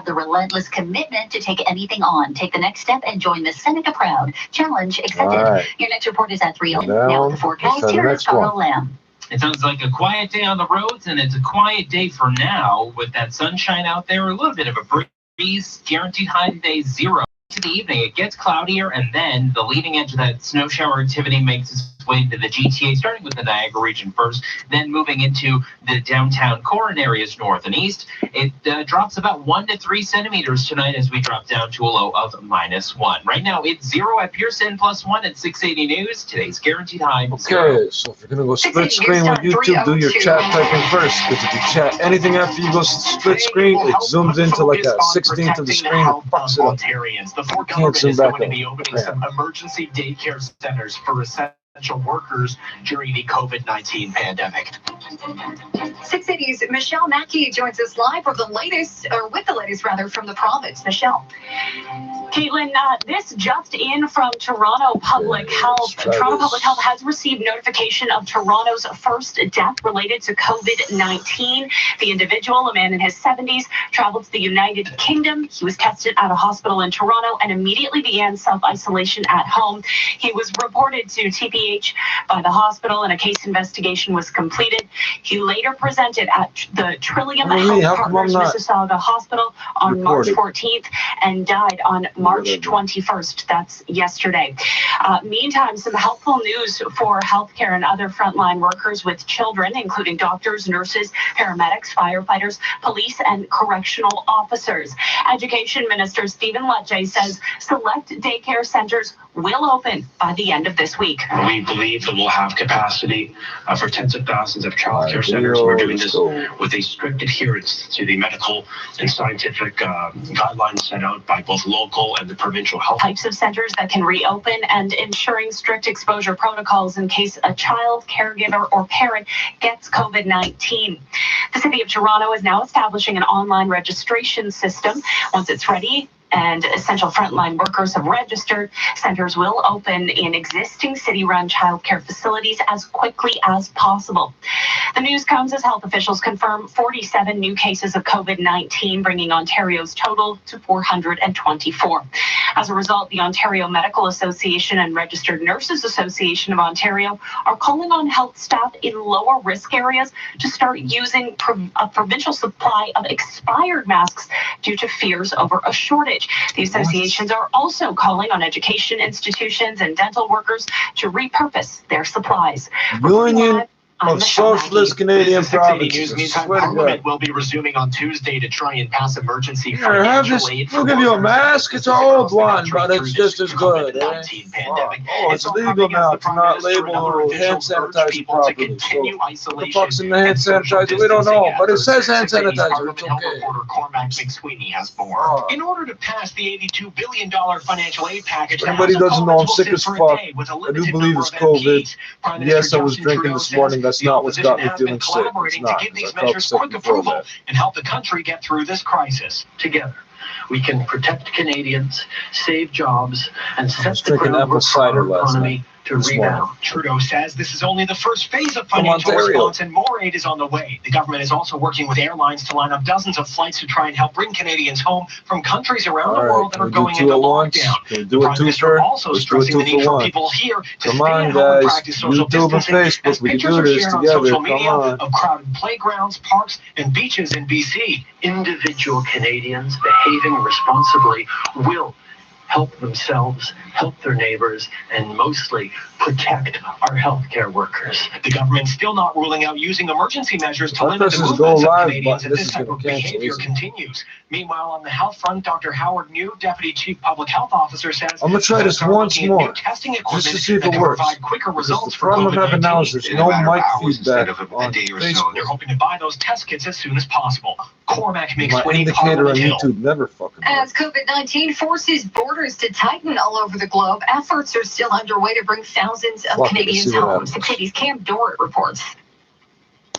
the relentless commitment to take anything on. Take the next step and join the Seneca Proud. Challenge accepted. Right. Your next report is at 3 o'clock. Now with the forecast, here is Carl Lamb. It sounds like a quiet day on the roads, and it's a quiet day for now with that sunshine out there, a little bit of a breeze, guaranteed high today 0. To the evening, it gets cloudier, and then the leading edge of that snow shower activity makes its way to the GTA, starting with the Niagara region first, then moving into the downtown core and areas north and east. It drops about 1 to 3 centimeters tonight as we drop down to a low of -1. Right now, it's 0 at Pearson, +1 at 680 News. Today's guaranteed high 0. Okay, so if you're going to go split screen with YouTube, do your chat typing first. Because if you chat anything after you go split screen, it zooms into like a 16th of the screen and fucks it up. The Fort government is going to be opening some emergency daycare centers for essential workers during the COVID-19 pandemic. 680's Michelle Mackey joins us live with the latest from the province. Michelle. Caitlin, this just in from Toronto Public Health. Toronto Public Health has received notification of Toronto's first death related to COVID-19. The individual, a man in his 70s, traveled to the United Kingdom. He was tested at a hospital in Toronto and immediately began self-isolation at home. He was reported to TPH by the hospital and a case investigation was completed. He later presented at the Trillium Health Partners Mississauga Hospital on March 14th and died on March 21st. That's yesterday. Meantime, some helpful news for healthcare and other frontline workers with children, including doctors, nurses, paramedics, firefighters, police, and correctional officers. Education Minister Stephen Lecce says select daycare centers will open by the end of this week. We believe that we'll have capacity for tens of thousands of childcare centers. We're doing this with a strict adherence to the medical and scientific guidelines set out by both local and the provincial health. Types of centers that can reopen and ensuring strict exposure protocols in case a child, caregiver, or parent gets COVID-19. The City of Toronto is now establishing an online registration system. Once it's ready, and essential frontline workers have registered, centers will open in existing city-run childcare facilities as quickly as possible. The news comes as health officials confirm 47 new cases of COVID-19, bringing Ontario's total to 424. As a result, the Ontario Medical Association and Registered Nurses Association of Ontario are calling on health staff in lower risk areas to start using a provincial supply of expired masks due to fears over a shortage. The associations are also calling on education institutions and dental workers to repurpose their supplies. Union of Socialist Canadian Provinces. Parliament will be resuming on Tuesday to try and pass emergency financial aid. We'll give you a mask. It's an old one, but it's just as good. Oh, it's illegal now to not label hand sanitizer properly. So, what the fuck's in the hand sanitizer? We don't know, but it says hand sanitizer. It's okay. Cormac McSweeney has more. In order to pass the $82 billion financial aid package, anybody doesn't know, I'm sick as fuck. I do believe it's COVID. Yes, I was drinking this morning. That's not what's got me feeling sick. It's not. To give these measures quick approval and help the country get through this crisis together. We can protect Canadians, save jobs, and set the groundwork for our economy to rebound. Trudeau says this is only the first phase of financial response and more aid is on the way. The government is also working with airlines to line up dozens of flights to try and help bring Canadians home from countries around the world that are going into lockdown. The Prime Minister also stressing the need for people here to stay at home and practice social distancing as pictures are shared on social media of crowded playgrounds, parks, and beaches in BC. Individual Canadians behaving responsibly will help themselves, help their neighbors, and mostly protect our healthcare workers. The government's still not ruling out using emergency measures to limit the movements of Canadians if this type of behavior continues. Meanwhile, on the health front, Dr. Howard New, Deputy Chief Public Health Officer, says I'm going to try this once more, just to see if it works. Quicker results the problem of having now is there's no mic feedback on Facebook. They're hoping to buy those test kits as soon as possible. Cormac McSweeney, my indicator on YouTube never fucking works. As COVID-19 forces borders to tighten all over the globe, efforts are still underway to bring thousands of Canadians home. 680's Cam Dorrit reports.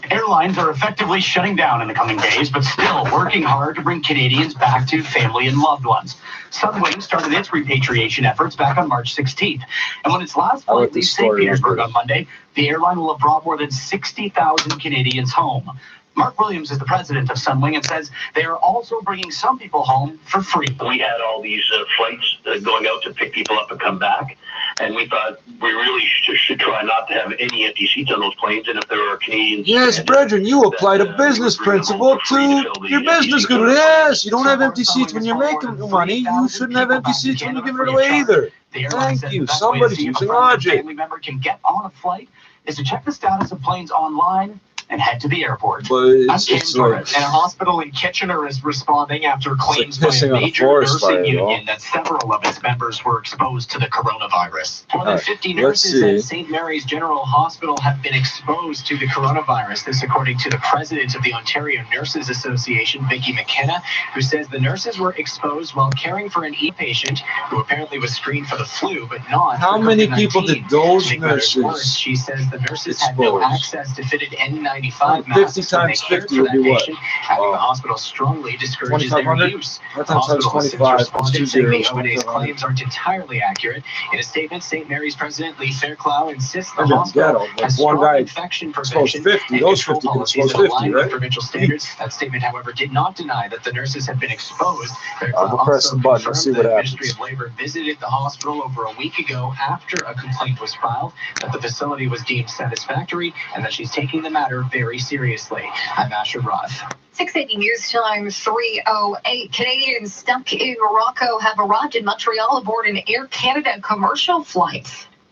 Airlines are effectively shutting down in the coming days, but still working hard to bring Canadians back to family and loved ones. Sunwing started its repatriation efforts back on March 16th. And when its last flight leaves St. Petersburg on Monday, the airline will have brought more than 60,000 Canadians home. Mark Williams is the president of Sunwing and says they are also bringing some people home for free. We had all these flights going out to pick people up and come back, and we thought we really should try not to have any empty seats on those planes. And if there are Canadians, yes, brethren, you applied a business principle to your business good. Yes, you don't have empty seats when you're making money. You shouldn't have empty seats when you're giving it away either. Thank you. Somebody's using logic. Family member can get on a flight is to check the status of planes online and head to the airport. But it's like, and a hospital in Kitchener is responding after claims like by a major nursing union that several of its members were exposed to the coronavirus. More than 50 let's nurses see. at St. Mary's General Hospital have been exposed to the coronavirus. This according to the president of the Ontario Nurses Association, Vicky McKenna, who says the nurses were exposed while caring for an e-patient who apparently was screened for the flu, but not How for many COVID-19. people did those To make matters worse, nurses she says the nurses had no expose? access to fitted N95 50 masks times when they cared 50 for would that be what? patient, having the hospital strongly discourages their 2,500? use. That The times hospital has since 25. That's responded, 2 saying the zeros. ONA's claims aren't entirely accurate. In a statement, St. Mary's President Lee Fairclough insists the I didn't hospital get 'em. has One strong guy infection exposed prevention 50. and Those control 50 can policies expose that 50, align with right? provincial standards. That statement, however, did not deny that the nurses had been exposed. I'm gonna press also the button. Let's see confirmed what the happens. Ministry of Labor visited the hospital over a week ago after a complaint was filed, that the facility was deemed satisfactory and that she's taking the matter very seriously. I'm Asher Roth. 680 News Time 308. Canadians stuck in Morocco have arrived in Montreal aboard an Air Canada commercial flight.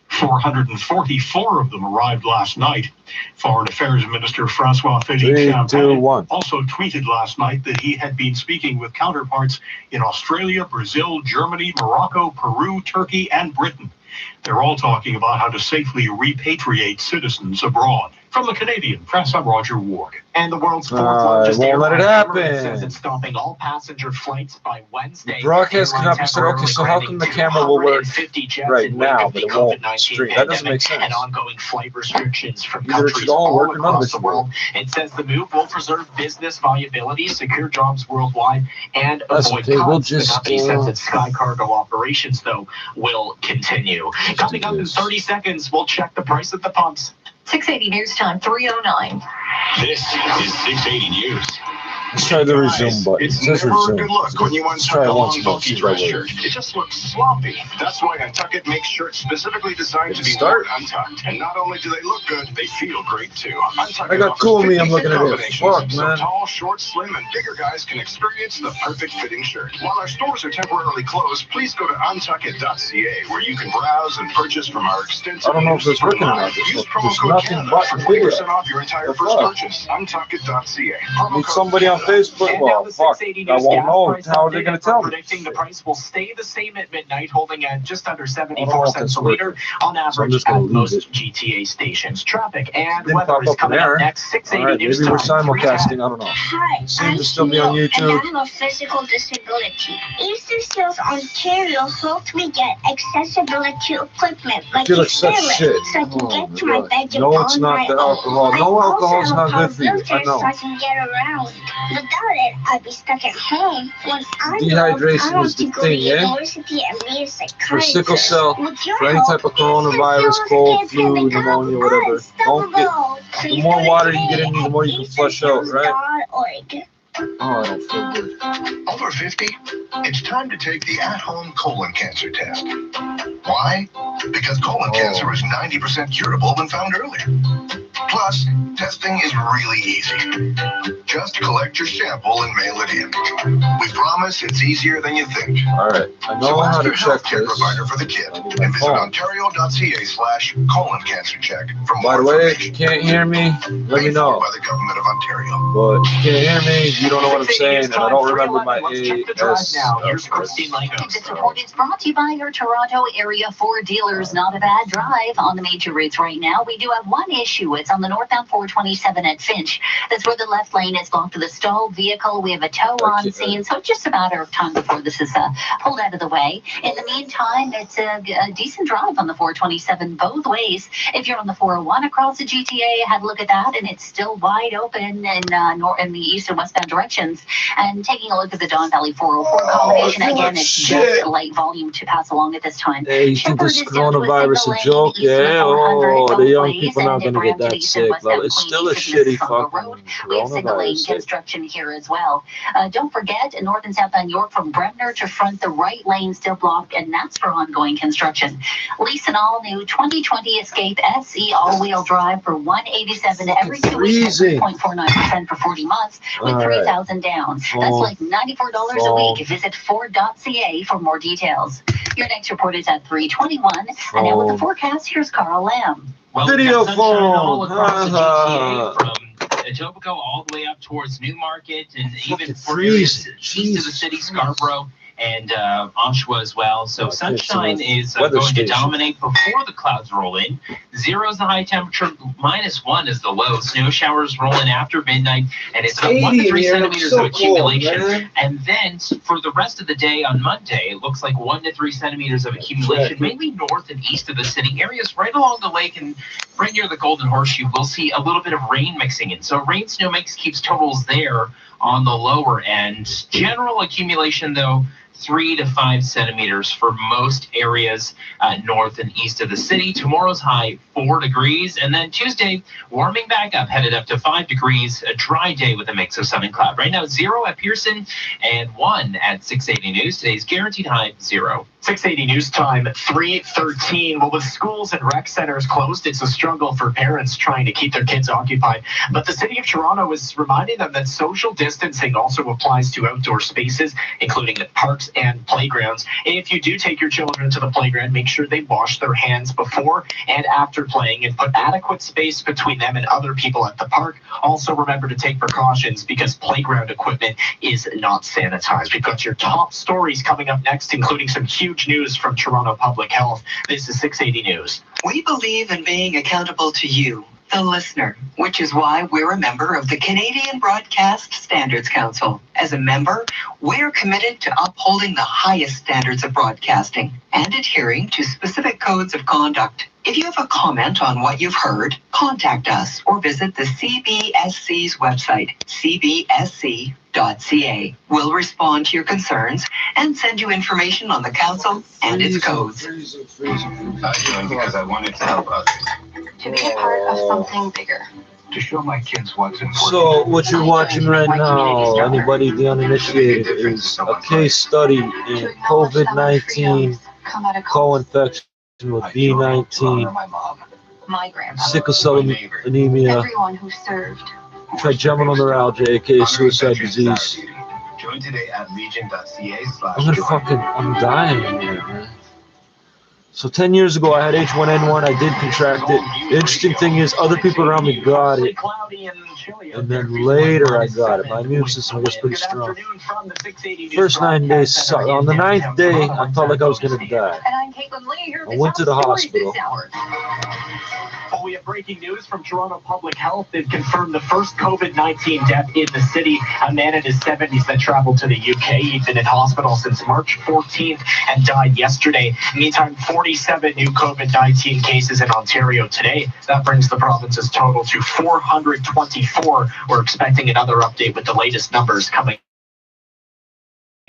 444 of them arrived last night. Foreign Affairs Minister Francois Philippe 3, 2, Champagne 1. also tweeted last night that he had been speaking with counterparts in Australia, Brazil, Germany, Morocco, Peru, Turkey, and Britain. They're all talking about how to safely repatriate citizens abroad. From the Canadian Press, I'm Roger Ward. And the world's fourth largest won't let it airline, happen. Emirates, says it's stopping all passenger flights by Wednesday. Broadcast Airlines cannot be said, okay, so how come the temporarily camera will work 250 jets right in wake now, of but the it won't COVID-19 stream? That doesn't make pandemic sense. and ongoing flight restrictions from Either it countries should all all work or none of across it the should world. It says the move will preserve business viability, secure jobs worldwide, and That's avoid okay, we'll cuts. just, The company says its Sky Cargo operations, though, will continue. Coming up in 30 seconds, we'll check the price at the pumps. 680 News Time 309. This is 680 News. Let's try the resume button. It It's says never a resume. good look when you Let's untuck try a it once long, more. bulky See right dress away. shirt. It just looks sloppy. That's why Untuck It makes shirts specifically designed to be Start. worn untucked. And not only do they look good, they feel great too. Untuck I It got offers cool me, I'm 50 looking fit at it. combinations, Fuck, so man. tall, short, slim, and bigger guys can experience the perfect fitting shirt. While our stores are temporarily closed, please go to untuckit.ca where you can browse and purchase from our extensive. I don't know if it's working or not. Use promo There's code nothing Canada but for video. 20% off your entire The first fuck? purchase. Untuckit.ca. Need somebody on Facebook? And Well, now the fuck. 680 I News won't gas know. price How are they update. going to tell me? Predicting the price will stay the same at midnight, holding at just under I don't know 74 if cents that's a liter on So I'm average just gonna at leave most it. GTA stations. Traffic and Didn't weather pop is up in coming there. up next. 680 Alright, News maybe we're Time. simulcasting. I don't know. Hi, Seems I'm to still be on Neil, YouTube. and I have a physical disability. Eastern Skills Ontario helped me get accessibility equipment like feel a like such stairlift, shit. so I can Oh get my to my God. bedroom No, it's on not my the own. alcohol. I No also alcohol is have a not power good for you. I wheelchair know. so I can get around. Without it, I'd be stuck at home. When I Dehydration I is the want to go thing, to yeah? university and be a For psychiatrist. sickle cell, With your for any help, type of Eastern coronavirus, Skills cold, kids can flu, become pneumonia, whatever. Don't get. unstoppable. The Please more go water you today get in you, the at more you can flush out, right? easternskills.org. Oh, I don't feel good. Over 50, it's time to take the at-home colon cancer test. Why? Because colon cancer is 90% curable when found earlier. Plus, testing is really easy. Just collect your sample and mail it in. We promise it's easier than you think. Alright, I know So how ask to your check healthcare this. provider for the kit I need and my visit phone. ontario.ca/colon cancer check for By more the way, if you information. can't hear me, let me Paid for know. by the government of Ontario. But if you can't hear me, you don't know what I'm 680 saying, News and I Time don't remember my 311. Let's check the drive AS. now. Here's Christine Langos. This report is brought to you by your Toronto area Ford dealers. Not a bad drive on the major routes right now. We do have one issue. It's on the northbound 427 at Finch. That's where the left lane is blocked with a stalled vehicle. We have a tow on scene, so it's just a matter of time before this is pulled out of the way. In the meantime, it's a decent drive on the 427 both ways. If you're on the 401 across the GTA, have a look at that, and it's still wide open in in the east and westbound directions. And taking a look at the Don Valley 404 combination, again, it's just light volume to pass along at this time. Hey, you think this coronavirus a joke? Yeah, oh, the young people not gonna get that East and sake, westbound though, it's still a Queen East shitty from the fucking road. We have single lane coronavirus. construction here as well. Don't forget, north and southbound York from Bremner to Front, the right lane still blocked, and that's for ongoing construction. Lease an all-new 2020 Escape SE all-wheel drive for $187 every 2 weeks, 3.49% for 40 months with $3,000 down. That's like $94 a week. Visit Ford.ca for more details. Your next report is at 3:21, and now with the forecast, here's Carl Lamb. Well, Video we've got sunshine all phone. across the GTA, from Etobicoke all the way up towards Newmarket, and even for areas east of the city, Scarborough and Oshawa as well. So sunshine is going to dominate before the clouds roll in. 0 is the high temperature, -1 is the low. Snow showers roll in after midnight, and it's about 1 to 3 centimeters of accumulation. And then for the rest of the day on Monday, it looks like 1 to 3 centimeters of accumulation, mainly north and east of the city. Areas right along the lake and right near the Golden Horseshoe, we'll see a little bit of rain mixing in. So rain snow mix keeps totals there on the lower end. General accumulation, though, 3 to 5 centimeters for most areas north and east of the city. Tomorrow's high 4 degrees, and then Tuesday warming back up, headed up to 5 degrees. A dry day with a mix of sun and cloud. Right now 0 at Pearson and 1 at 680 News. Today's guaranteed high 0. 680 News Time, 3:13. Well, with schools and rec centers closed, it's a struggle for parents trying to keep their kids occupied. But the City of Toronto is reminding them that social distancing also applies to outdoor spaces, including at parks and playgrounds. If you do take your children to the playground, make sure they wash their hands before and after playing and put adequate space between them and other people at the park. Also, remember to take precautions because playground equipment is not sanitized. We've got your top stories coming up next, including some huge news from Toronto Public Health. This is 680 News. We believe in being accountable to you, the listener, which is why we're a member of the Canadian Broadcast Standards Council. As a member, we're committed to upholding the highest standards of broadcasting and adhering to specific codes of conduct. If you have a comment on what you've heard, contact us or visit the CBSC's website, cbsc.ca. We'll respond to your concerns and send you information on the council and its codes. Because I wanted to help others. To be a part of something bigger. To show my kids what's important. So what you're watching right now, anybody the uninitiated, is a case study in COVID-19 co-infection with B19, My grandmother. sickle cell anemia, Everyone who served. trigeminal neuralgia, aka suicide disease. Join today at legion.ca/. I'm dying in here, man. So 10 years ago, I had H1N1. I did contract it. The interesting thing is, other people around me got it, and then later I got it. My immune system was pretty strong. First 9 days sucked. On the 9th day, I felt like I was gonna die. And I'm Caitlin Lee here. I went to the hospital. Oh, we have breaking news from Toronto Public Health. They've confirmed the first COVID-19 death in the city. A man in his 70s that traveled to the UK. He'd been in hospital since March 14th and died yesterday. Meantime, 47 new COVID-19 cases in Ontario today. That brings the province's total to 424. We're expecting another update with the latest numbers coming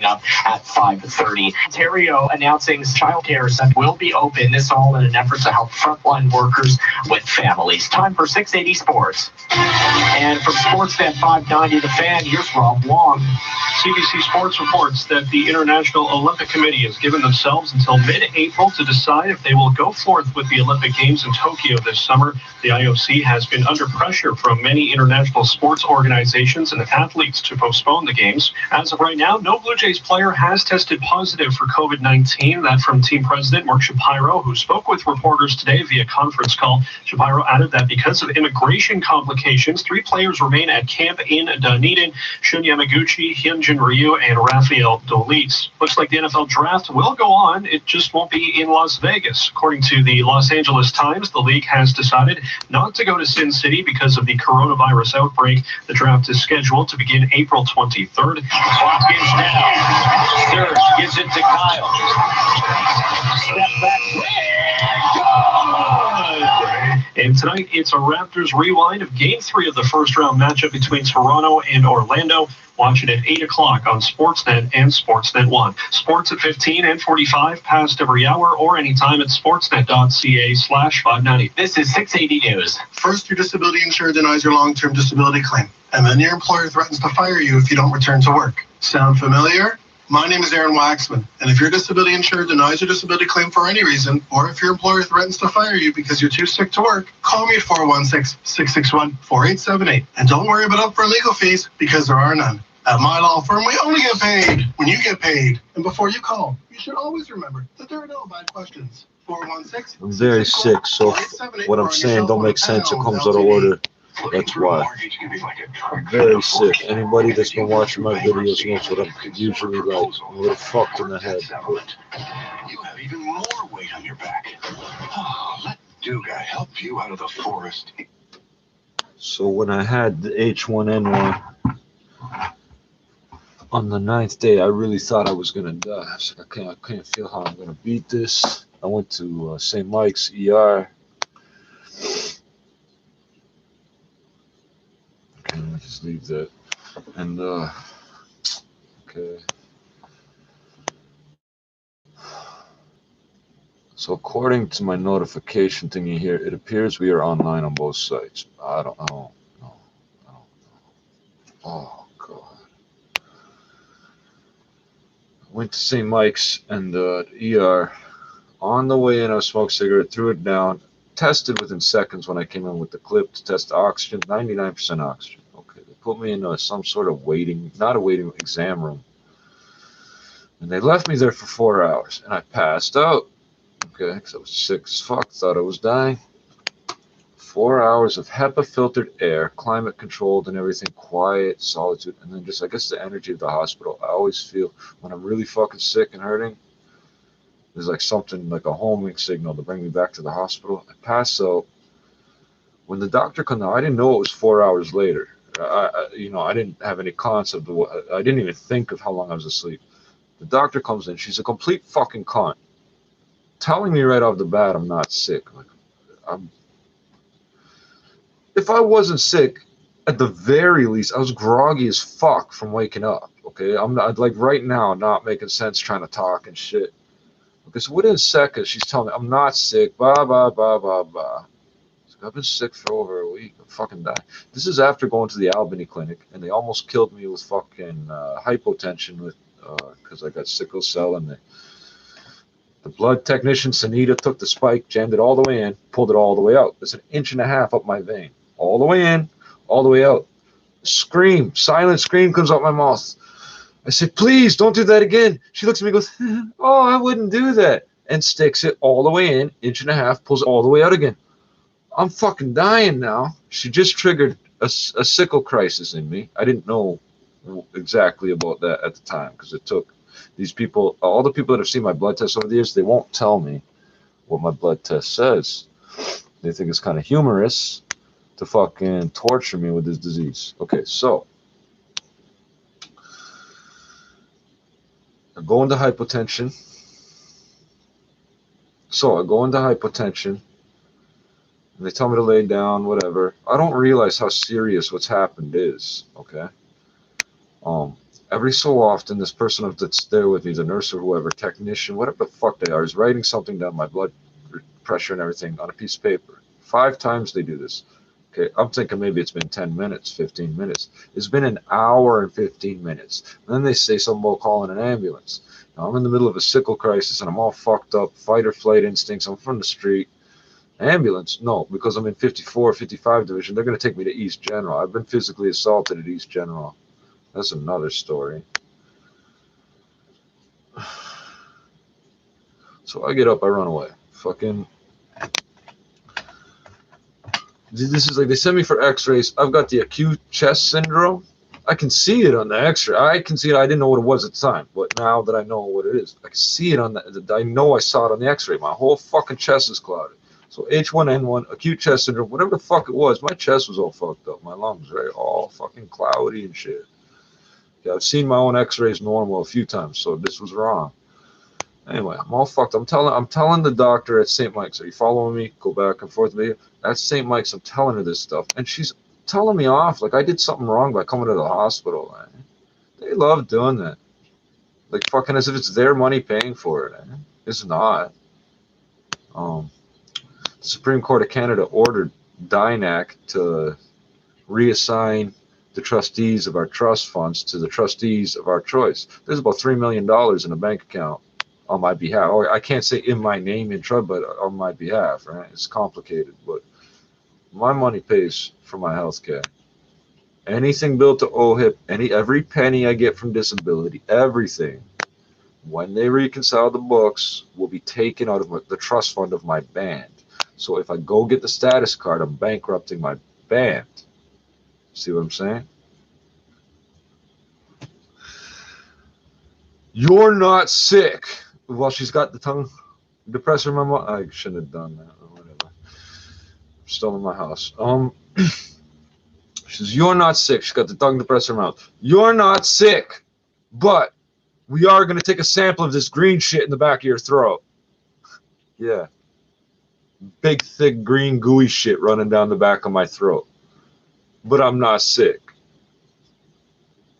up at 5:30. Ontario announcing childcare centers will be open. This all in an effort to help frontline workers with families. Time for 680 Sports. And from Sportsnet 590 The Fan, here's Rob Long. CBC Sports reports that the International Olympic Committee has given themselves until mid-April to decide if they will go forth with the Olympic Games in Tokyo this summer. The IOC has been under pressure from many international sports organizations and athletes to postpone the games. As of right now, no Blue Jays player has tested positive for COVID-19. That from team president Mark Shapiro, who spoke with reporters today via conference call. Shapiro added that because of immigration complications, 3 players remain at camp in Dunedin: Shun Yamaguchi, Hyunjin Ryu, and Rafael Dolis. Looks like the NFL draft will go on. It just won't be in Las Vegas. According to the Los Angeles Times, the league has decided not to go to Sin City because of the coronavirus outbreak. The draft is scheduled to begin April 23rd. Clock is down. Serge gives it to Kyle. Step back. Good. And tonight, it's a Raptors rewind of Game 3 of the first-round matchup between Toronto and Orlando. Watch it at 8 o'clock on Sportsnet and Sportsnet 1. Sports at 15 and 45, past every hour, or anytime at sportsnet.ca/590. This is 680 News. First, your disability insurer denies your long-term disability claim, and then your employer threatens to fire you if you don't return to work. Sound familiar? My name is Aaron Waxman, and if your disability insurer denies your disability claim for any reason, or if your employer threatens to fire you because you're too sick to work, call me at 416-661-4878. And don't worry about upfront legal fees, because there are none. At my law firm, we only get paid when you get paid. And before you call, you should always remember that there are no bad questions. 416. I'm very sick, so what I'm saying don't make sense. It comes out of order. That's why. I'm very sick. Anybody that's been watching my videos knows what I'm usually like. I'm a little fucked in the head. You have even more weight on your back. Oh, let Duga help you out of the forest. So when I had the H1N1 on the 9th day, I really thought I was gonna die. I was like, I can't feel how I'm gonna beat this. I went to St. Mike's ER. Okay, let's just leave that. And okay. So according to my notification thingy here, it appears we are online on both sites. I don't know. Oh God. Went to St. Mike's and ER. On the way in, I smoked a cigarette, threw it down, tested within seconds when I came in with the clip to test the oxygen, 99% oxygen. Okay, they put me in some sort of not a waiting exam room. And they left me there for 4 hours, and I passed out. Okay, because I was sick as fuck, thought I was dying. 4 hours of HEPA-filtered air, climate-controlled and everything, quiet, solitude, and then just, I guess, the energy of the hospital. I always feel when I'm really fucking sick and hurting, there's like something, like a homing signal to bring me back to the hospital. I pass out. When the doctor comes out, I didn't know it was 4 hours later. I didn't have any concept of I didn't even think of how long I was asleep. The doctor comes in. She's a complete fucking cunt, telling me right off the bat I'm not sick. Like, if I wasn't sick, at the very least, I was groggy as fuck from waking up. Okay, I'm not, like, right now, not making sense, trying to talk and shit. Okay, so within seconds, she's telling me I'm not sick. Blah blah blah blah blah. I've been sick for over a week. I'm fucking dying. This is after going to the Albany clinic, and they almost killed me with fucking hypotension with because I got sickle cell, and the blood technician Sanita took the spike, jammed it all the way in, pulled it all the way out. It's 1.5 inches up my vein, all the way in, all the way out. Scream, silent scream comes out my mouth. I said, please don't do that again. She looks at me and goes, oh, I wouldn't do that. And sticks it all the way in, 1.5 inches, pulls it all the way out again. I'm fucking dying now. She just triggered a sickle crisis in me. I didn't know exactly about that at the time because it took these people, all the people that have seen my blood test over the years, they won't tell me what my blood test says. They think it's kind of humorous to fucking torture me with this disease. Okay, so I go into hypotension. And they tell me to lay down, whatever. I don't realize how serious what's happened is, okay? Every so often, this person that's there with me, the nurse or whoever, technician, whatever the fuck they are, is writing something down, my blood pressure and everything, on a piece of paper. 5 times they do this. Okay, I'm thinking maybe it's been 10 minutes, 15 minutes. It's been 1 hour and 15 minutes. And then they say something about calling an ambulance. Now, I'm in the middle of a sickle crisis, and I'm all fucked up, fight or flight instincts. I'm from the street. Ambulance? No, because I'm in 54, 55 division. They're going to take me to East General. I've been physically assaulted at East General. That's another story. So I get up, I run away. Fucking. This is like they sent me for x-rays. I've got the acute chest syndrome. I can see it on the x-ray. I can see it. I didn't know what it was at the time. But now that I know what it is, I can see it on the, I know I saw it on the x-ray. My whole fucking chest is clouded. So H1N1, acute chest syndrome, whatever the fuck it was, my chest was all fucked up. My lungs, right? All fucking cloudy and shit. Yeah, I've seen my own x-rays normal a few times, so this was wrong. Anyway, I'm all fucked. I'm telling the doctor at St. Mike's. Are you following me? Go back and forth with me. At St. Mike's, I'm telling her this stuff, and she's telling me off like I did something wrong by coming to the hospital. Man. They love doing that, like fucking as if it's their money paying for it. Man. It's not. The Supreme Court of Canada ordered DINAC to reassign the trustees of our trust funds to the trustees of our choice. There's about $3 million in a bank account on my behalf. Or I can't say in my name in trust, but on my behalf, right? It's complicated, but my money pays for my health care. Anything built to OHIP, every penny I get from disability, everything, when they reconcile the books, will be taken out of the trust fund of my band. So if I go get the status card, I'm bankrupting my band. See what I'm saying? You're not sick. Well, she's got the tongue depressor in my mouth. I shouldn't have done that or whatever. I'm still in my house. She says, you're not sick. She's got the tongue depressor in her mouth. You're not sick, but we are going to take a sample of this green shit in the back of your throat. Yeah. Big, thick, green, gooey shit running down the back of my throat. But I'm not sick.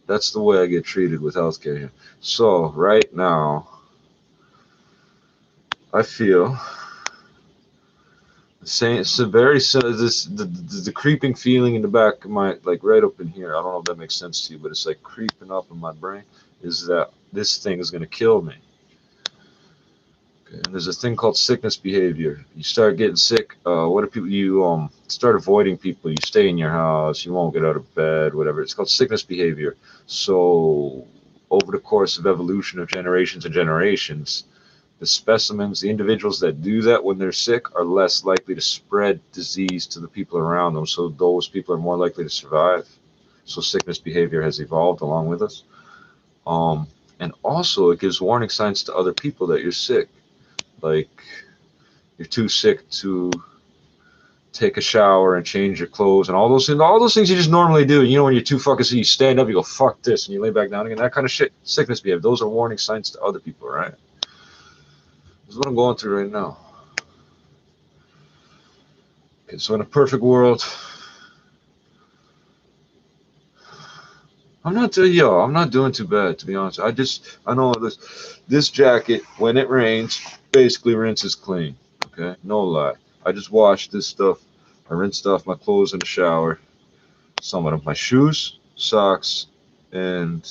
That's the way I get treated with healthcare here. So right now, I feel the same. It's a very the creeping feeling in the back of my, like right up in here. I don't know if that makes sense to you, but it's like creeping up in my brain. Is that this thing is going to kill me? And there's a thing called sickness behavior. You start getting sick. What do people? You start avoiding people. You stay in your house. You won't get out of bed. Whatever. It's called sickness behavior. So over the course of evolution of generations and generations, the specimens, the individuals that do that when they're sick, are less likely to spread disease to the people around them. So those people are more likely to survive. So sickness behavior has evolved along with us. And also it gives warning signs to other people that you're sick. Like you're too sick to take a shower and change your clothes and all those things you just normally do. You know, when you're too fucking sick, you stand up, you go, fuck this, and you lay back down again. That kind of shit, sickness behavior. Those are warning signs to other people, right? This is what I'm going through right now. Okay, so in a perfect world, I'm not doing too bad, to be honest. I know this jacket, when it rains, basically rinses clean. Okay, no lie. I just washed this stuff. I rinsed off my clothes in the shower. Some of them, my shoes, socks, and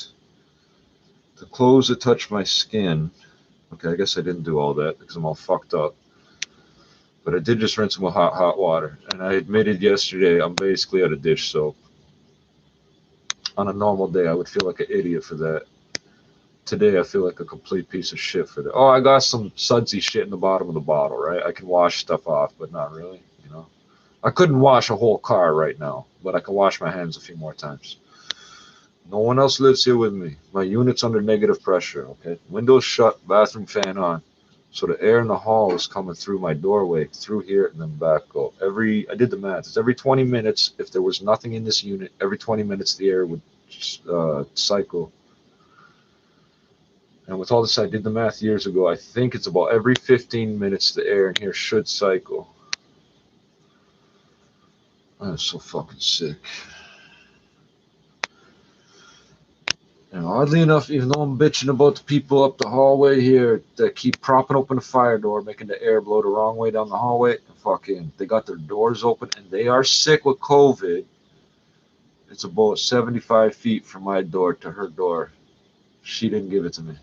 the clothes that touch my skin. Okay, I guess I didn't do all that because I'm all fucked up. But I did just rinse them with hot water. And I admitted yesterday I'm basically out of dish soap. On a normal day, I would feel like an idiot for that. Today, I feel like a complete piece of shit for that. Oh, I got some sudsy shit in the bottom of the bottle, right? I can wash stuff off, but not really, you know. I couldn't wash a whole car right now, but I can wash my hands a few more times. No one else lives here with me. My unit's under negative pressure, okay? Windows shut, bathroom fan on. So the air in the hall is coming through my doorway, through here, and then back. I did the math. It's every 20 minutes. If there was nothing in this unit, every 20 minutes the air would cycle. And with all this, I did the math years ago. I think it's about every 15 minutes the air in here should cycle. I'm so fucking sick. And oddly enough, even though I'm bitching about the people up the hallway here that keep propping open the fire door, making the air blow the wrong way down the hallway, they got their doors open and they are sick with COVID. It's about 75 feet from my door to her door. She didn't give it to me.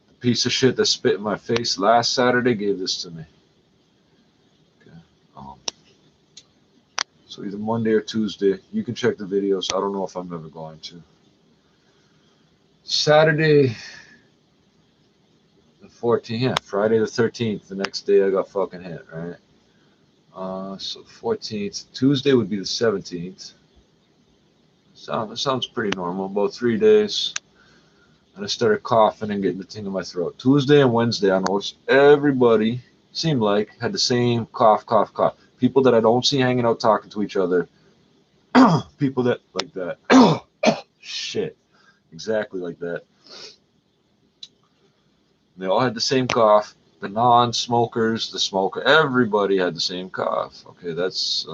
The piece of shit that spit in my face last Saturday gave this to me. Okay. So either Monday or Tuesday. You can check the videos. I don't know if I'm ever going to. Saturday the 14th, yeah, Friday the 13th, the next day I got fucking hit, right? So 14th, Tuesday would be the 17th. Sounds pretty normal, about 3 days. And I started coughing and getting the thing in my throat. Tuesday and Wednesday, I noticed everybody seemed like had the same cough. People that I don't see hanging out talking to each other. People that like that. Shit. Exactly like that. They all had the same cough. The non-smokers, the smoker, everybody had the same cough. Okay, that's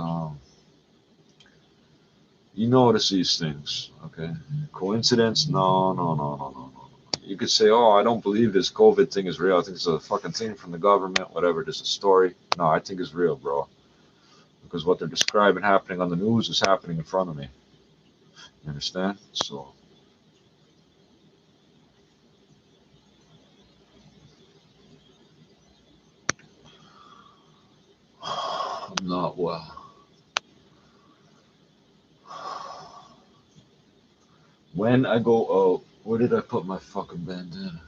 you notice these things. Okay, coincidence? No, no, no, no, no, no. You could say, oh, I don't believe this COVID thing is real. I think it's a fucking thing from the government, whatever. This is a story. No, I think it's real, bro. Because what they're describing happening on the news is happening in front of me. You understand? So. I'm not well. When I go out, where did I put my fucking bandana?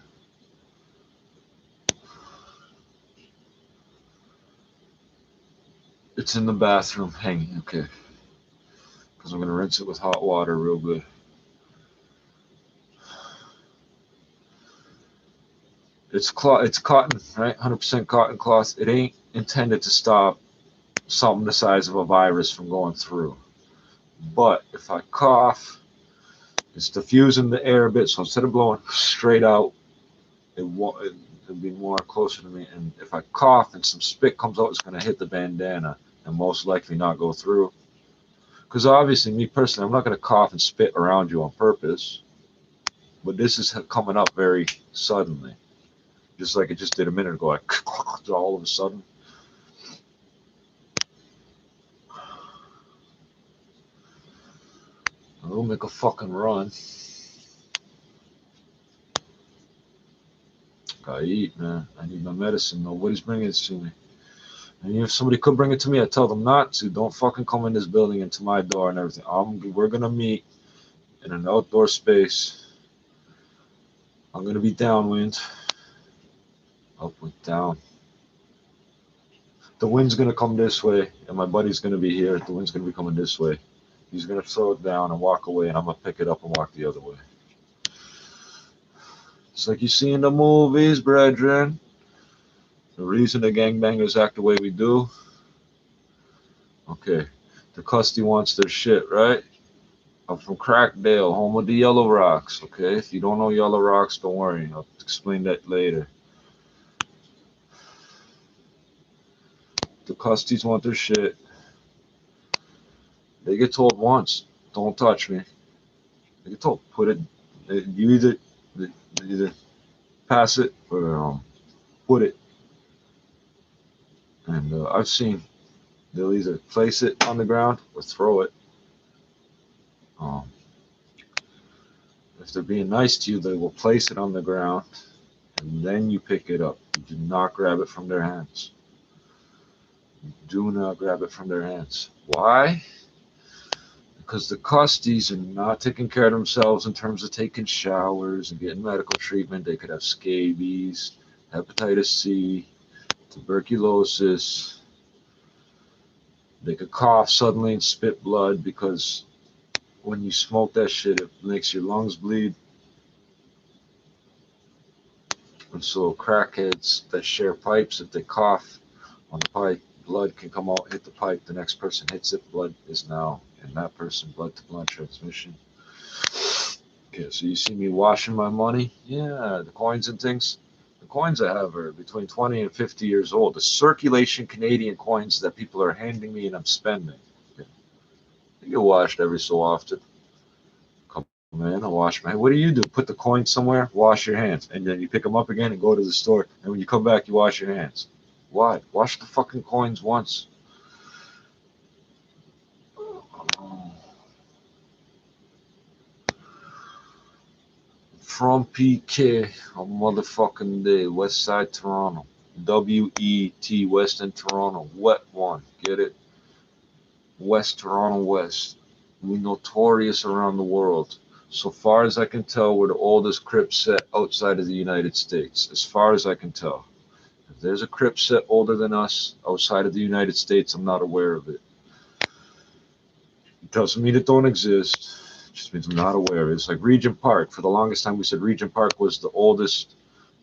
It's in the bathroom hanging, okay. Because I'm going to rinse it with hot water real good. It's cotton, right? 100% cotton cloth. It ain't intended to stop something the size of a virus from going through. But if I cough, it's diffusing the air a bit, so instead of blowing straight out, it'll be more closer to me. And if I cough and some spit comes out, it's going to hit the bandana and most likely not go through. Because obviously, me personally, I'm not going to cough and spit around you on purpose. But this is coming up very suddenly. Just like it just did a minute ago, like all of a sudden. I'll make a fucking run. Gotta eat, man. I need my medicine. Nobody's bringing it to me. And if somebody could bring it to me, I tell them not to. Don't fucking come in this building into my door and everything. We're gonna meet in an outdoor space. I'm gonna be downwind. Upwind, down. The wind's gonna come this way, and my buddy's gonna be here. The wind's gonna be coming this way. He's gonna throw it down and walk away, and I'm gonna pick it up and walk the other way. It's like you see in the movies, brethren. The reason the gangbangers act the way we do. Okay, the Custy wants their shit, right? I'm from Crackdale, home of the Yellow Rocks. Okay, if you don't know Yellow Rocks, don't worry. I'll explain that later. The Custies want their shit. They get told once, don't touch me. They get told, put it. You either pass it or put it. And I've seen they'll either place it on the ground or throw it. If they're being nice to you, they will place it on the ground and then you pick it up. You do not grab it from their hands. You do not grab it from their hands. Why? Because the Custies are not taking care of themselves in terms of taking showers and getting medical treatment. They could have scabies, hepatitis C, tuberculosis. They could cough suddenly and spit blood because when you smoke that shit, it makes your lungs bleed. And so crackheads that share pipes, if they cough on the pipe, blood can come out, hit the pipe. The next person hits it, blood is now in that person, blood to blood transmission. Okay, so you see me washing my money? Yeah, the coins and things. The coins I have are between 20 and 50 years old. The circulation Canadian coins that people are handing me and I'm spending. Okay. They get washed every so often. Come in, I wash my hands. What do? Put the coin somewhere, wash your hands. And then you pick them up again and go to the store. And when you come back, you wash your hands. Why? Wash the fucking coins once. From PK on motherfucking day, West Side Toronto. WET, Western Toronto. Wet one. Get it? West Toronto West. We notorious around the world. So far as I can tell, we're the oldest Crip set outside of the United States. As far as I can tell. If there's a Crip set older than us outside of the United States, I'm not aware of it. It doesn't mean it don't exist. It just means I'm not aware of it. It's like Regent Park. For the longest time, we said Regent Park was the oldest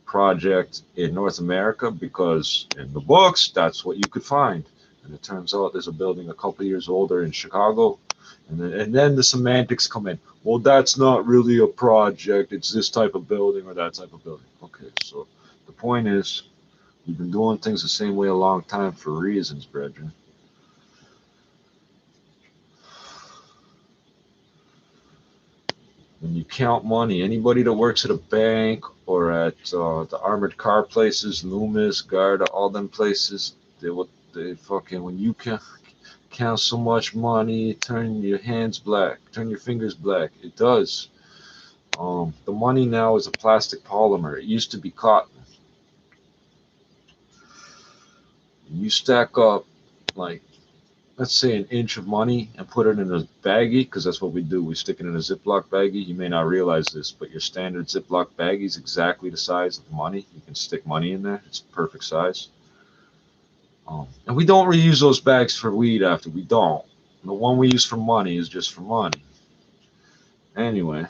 project in North America because in the books, that's what you could find. And it turns out there's a building a couple of years older in Chicago. And then the semantics come in. Well, that's not really a project. It's this type of building or that type of building. Okay, so The point is, we've been doing things the same way a long time for reasons, brethren. When you count money, anybody that works at a bank or at the armored car places, Loomis, Garda, all them places, they fucking, when you count so much money, turn your hands black, turn your fingers black. It does. The money now is a plastic polymer. It used to be cotton. You stack up, like, let's say an inch of money and put it in a baggie, because that's what we do. We stick it in a Ziploc baggie. You may not realize this, but your standard Ziploc baggie is exactly the size of the money. You can stick money in there. It's perfect size. And we don't reuse those bags for weed after. We don't. The one we use for money is just for money. Anyway.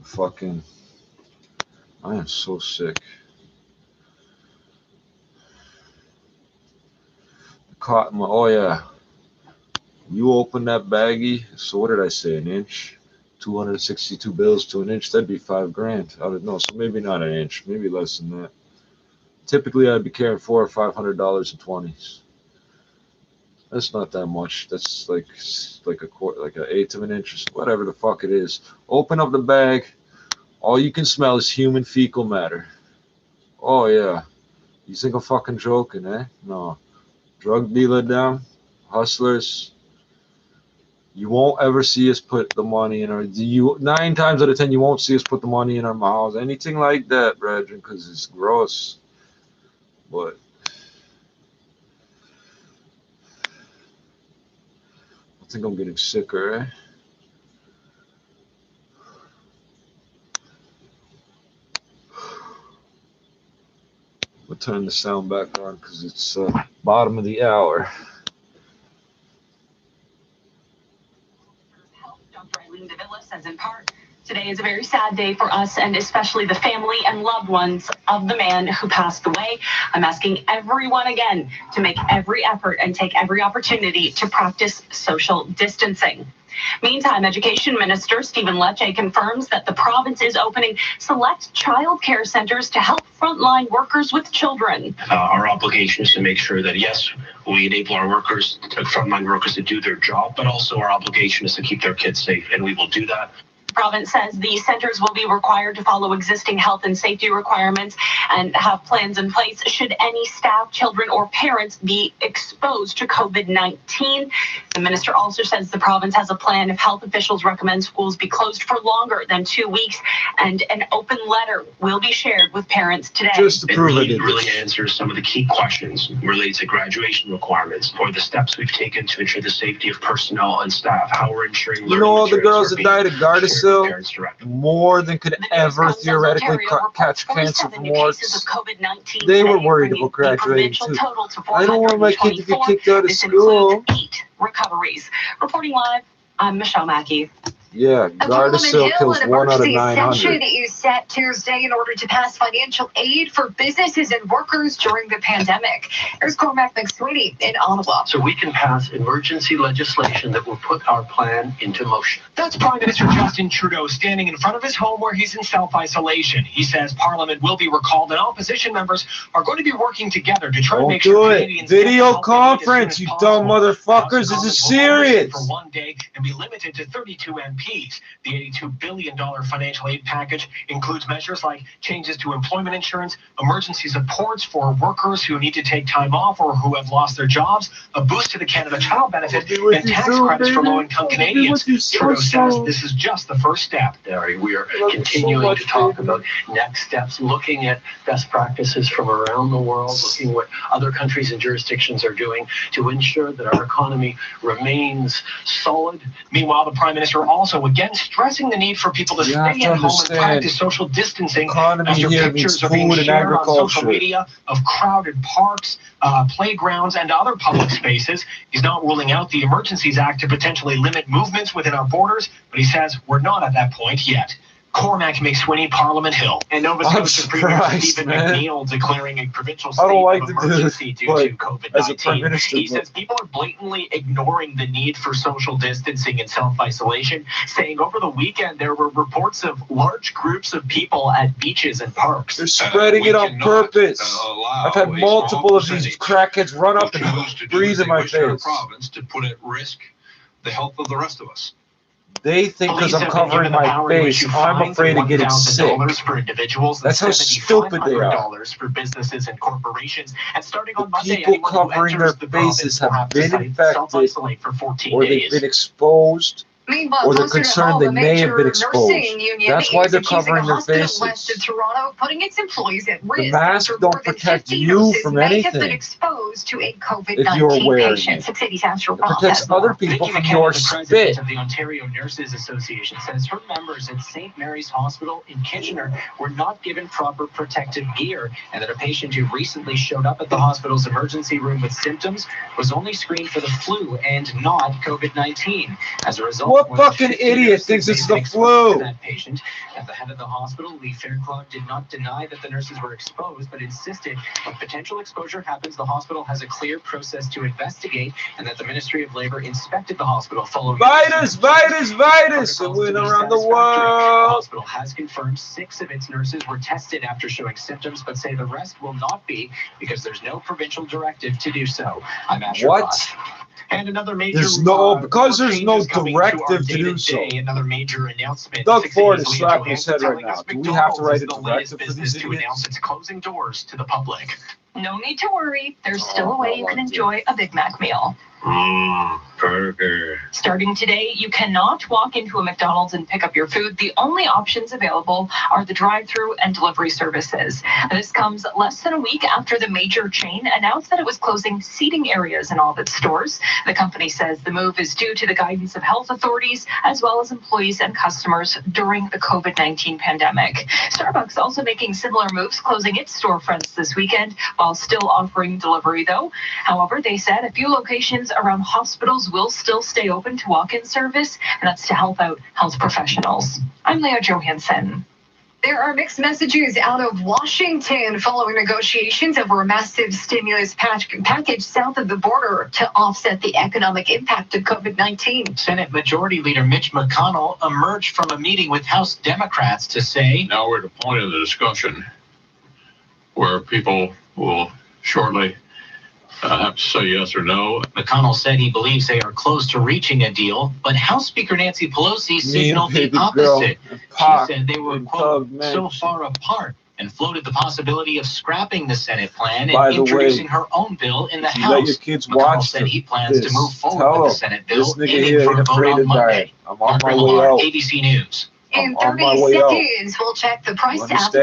Fucking, I am so sick. The cotton, oh yeah. You open that baggie, so what did I say, an inch? 262 bills to an inch, that'd be $5,000. I don't know, so maybe not an inch, maybe less than that. Typically, I'd be carrying $400 or $500 in 20s. That's not that much. That's like a quarter, like an eighth of an inch, or whatever the fuck it is. Open up the bag. All you can smell is human fecal matter. Oh yeah. You think I'm fucking joking, eh? No. Drug dealer down, hustlers. You won't ever see us put the money in our. 9 times out of 10, you won't see us put the money in our mouths. Anything like that, brethren, because it's gross. But I think I'm getting sicker, eh? We'll turn the sound back on because it's bottom of the hour. Dr. Eileen DeVilla says in part, today is a very sad day for us and especially the family and loved ones of the man who passed away. I'm asking everyone again to make every effort and take every opportunity to practice social distancing. Meantime, Education Minister Stephen Lecce confirms that the province is opening select child care centers to help frontline workers with children. Our obligation is to make sure that, yes, we enable our workers, frontline workers, to do their job, but also our obligation is to keep their kids safe, and we will do that. The province says the centers will be required to follow existing health and safety requirements and have plans in place should any staff, children, or parents be exposed to COVID-19. The minister also says the province has a plan if health officials recommend schools be closed for longer than 2 weeks, and an open letter will be shared with parents today. Just to prove it really answers some of the key questions related to graduation requirements or the steps we've taken to ensure the safety of personnel and staff, how we're ensuring learning. You know, all the girls that died at Gardasil, more than could ever theoretically catch cancer from warts. They were worried about graduating too. I don't want my kid to get kicked out of school. 8 recoveries. Reporting live, I'm Michelle Mackey. Yeah, Gardasil kills 1 out of 900. That you set Tuesday in order to pass financial aid for businesses and workers during the pandemic. Here's Cormac McSweeney in Ottawa. So we can pass emergency legislation that will put our plan into motion. That's Prime Minister Justin Trudeau standing in front of his home where he's in self-isolation. He says Parliament will be recalled and opposition members are going to be working together to try to make sure Canadians video conference, you dumb motherfuckers. This is serious. For 1 day and be limited to 32 MPs. The $82 billion financial aid package includes measures like changes to employment insurance, emergency supports for workers who need to take time off or who have lost their jobs, a boost to the Canada Child Benefit, and tax credits for low-income Canadians. Trudeau says this is just the first step. Larry, we are continuing to talk about next steps, looking at best practices from around the world, looking what other countries and jurisdictions are doing to ensure that our economy remains solid. Meanwhile, the Prime Minister also again stressing the need for people to stay at home and practice social distancing after pictures are being shared on social media of crowded parks, playgrounds, and other public spaces. He's not ruling out the Emergencies Act to potentially limit movements within our borders, but he says we're not at that point yet. Cormac McSweeney, Parliament Hill. And Nova Scotia Premier Stephen McNeil declaring a provincial state of emergency due to COVID-19. He says people are blatantly ignoring the need for social distancing and self-isolation, saying over the weekend there were reports of large groups of people at beaches and parks. They're spreading it on purpose. I've had multiple of these crackheads run up and breathe in my face. Province to put at risk the health of the rest of us. They think because I'm covering my face, I'm afraid of getting sick. For individuals, that's how stupid they are. For businesses and corporations. And starting on Monday, people covering their faces have been infected, or they've been exposed, or they're concerned they may have been exposed. That's why they're covering their faces. West of Toronto, putting its employees at risk. The masks don't protect you from anything. Exposed to a if you're wearing it. It protects other people from your spit. Of the Ontario Nurses Association says her members at St. Mary's Hospital in Kitchener were not given proper protective gear, and that a patient who recently showed up at the hospital's emergency room with symptoms was only screened for the flu and not COVID-19. As a result, what fucking idiot thinks it's the flu? That patient. At the head of the hospital, Lee Fairclough did not deny that the nurses were exposed, but insisted if potential exposure happens, the hospital has a clear process to investigate, and that the Ministry of Labour inspected the hospital following. Virus! It went around the world. The hospital has confirmed 6 of its nurses were tested after showing symptoms, but say the rest will not be because there's no provincial directive to do so. I'm Asher Ross. And another major there's no directive to do so. Another major announcement. Doug Ford is slapping his head right now. Do we have to write a directive for these to announce its closing doors to the public? No need to worry. There's still a way you can enjoy a Big Mac meal. Burger. Starting today, you cannot walk into a McDonald's and pick up your food. The only options available are the drive-through and delivery services. This comes less than a week after the major chain announced that it was closing seating areas in all of its stores. The company says the move is due to the guidance of health authorities as well as employees and customers during the COVID-19 pandemic. Starbucks also making similar moves, closing its storefronts this weekend while still offering delivery, though. However, they said a few locations around hospitals will still stay open to walk-in service, and that's to help out health professionals. I'm Leah Johansson. There are mixed messages out of Washington following negotiations over a massive stimulus package south of the border to offset the economic impact of COVID-19. Senate Majority Leader Mitch McConnell emerged from a meeting with House Democrats to say, now we're at a point in the discussion where people will shortly have to say yes or no. McConnell said he believes they are close to reaching a deal, but House Speaker Nancy Pelosi signaled the opposite. She said they were, quote, so far apart, and floated the possibility of scrapping the Senate plan and introducing her own bill in the House. McConnell said he plans to move forward with the Senate bill, aiming for a vote on Monday. I'm on my way out. ABC News. In 30 seconds, we'll check the price tab. I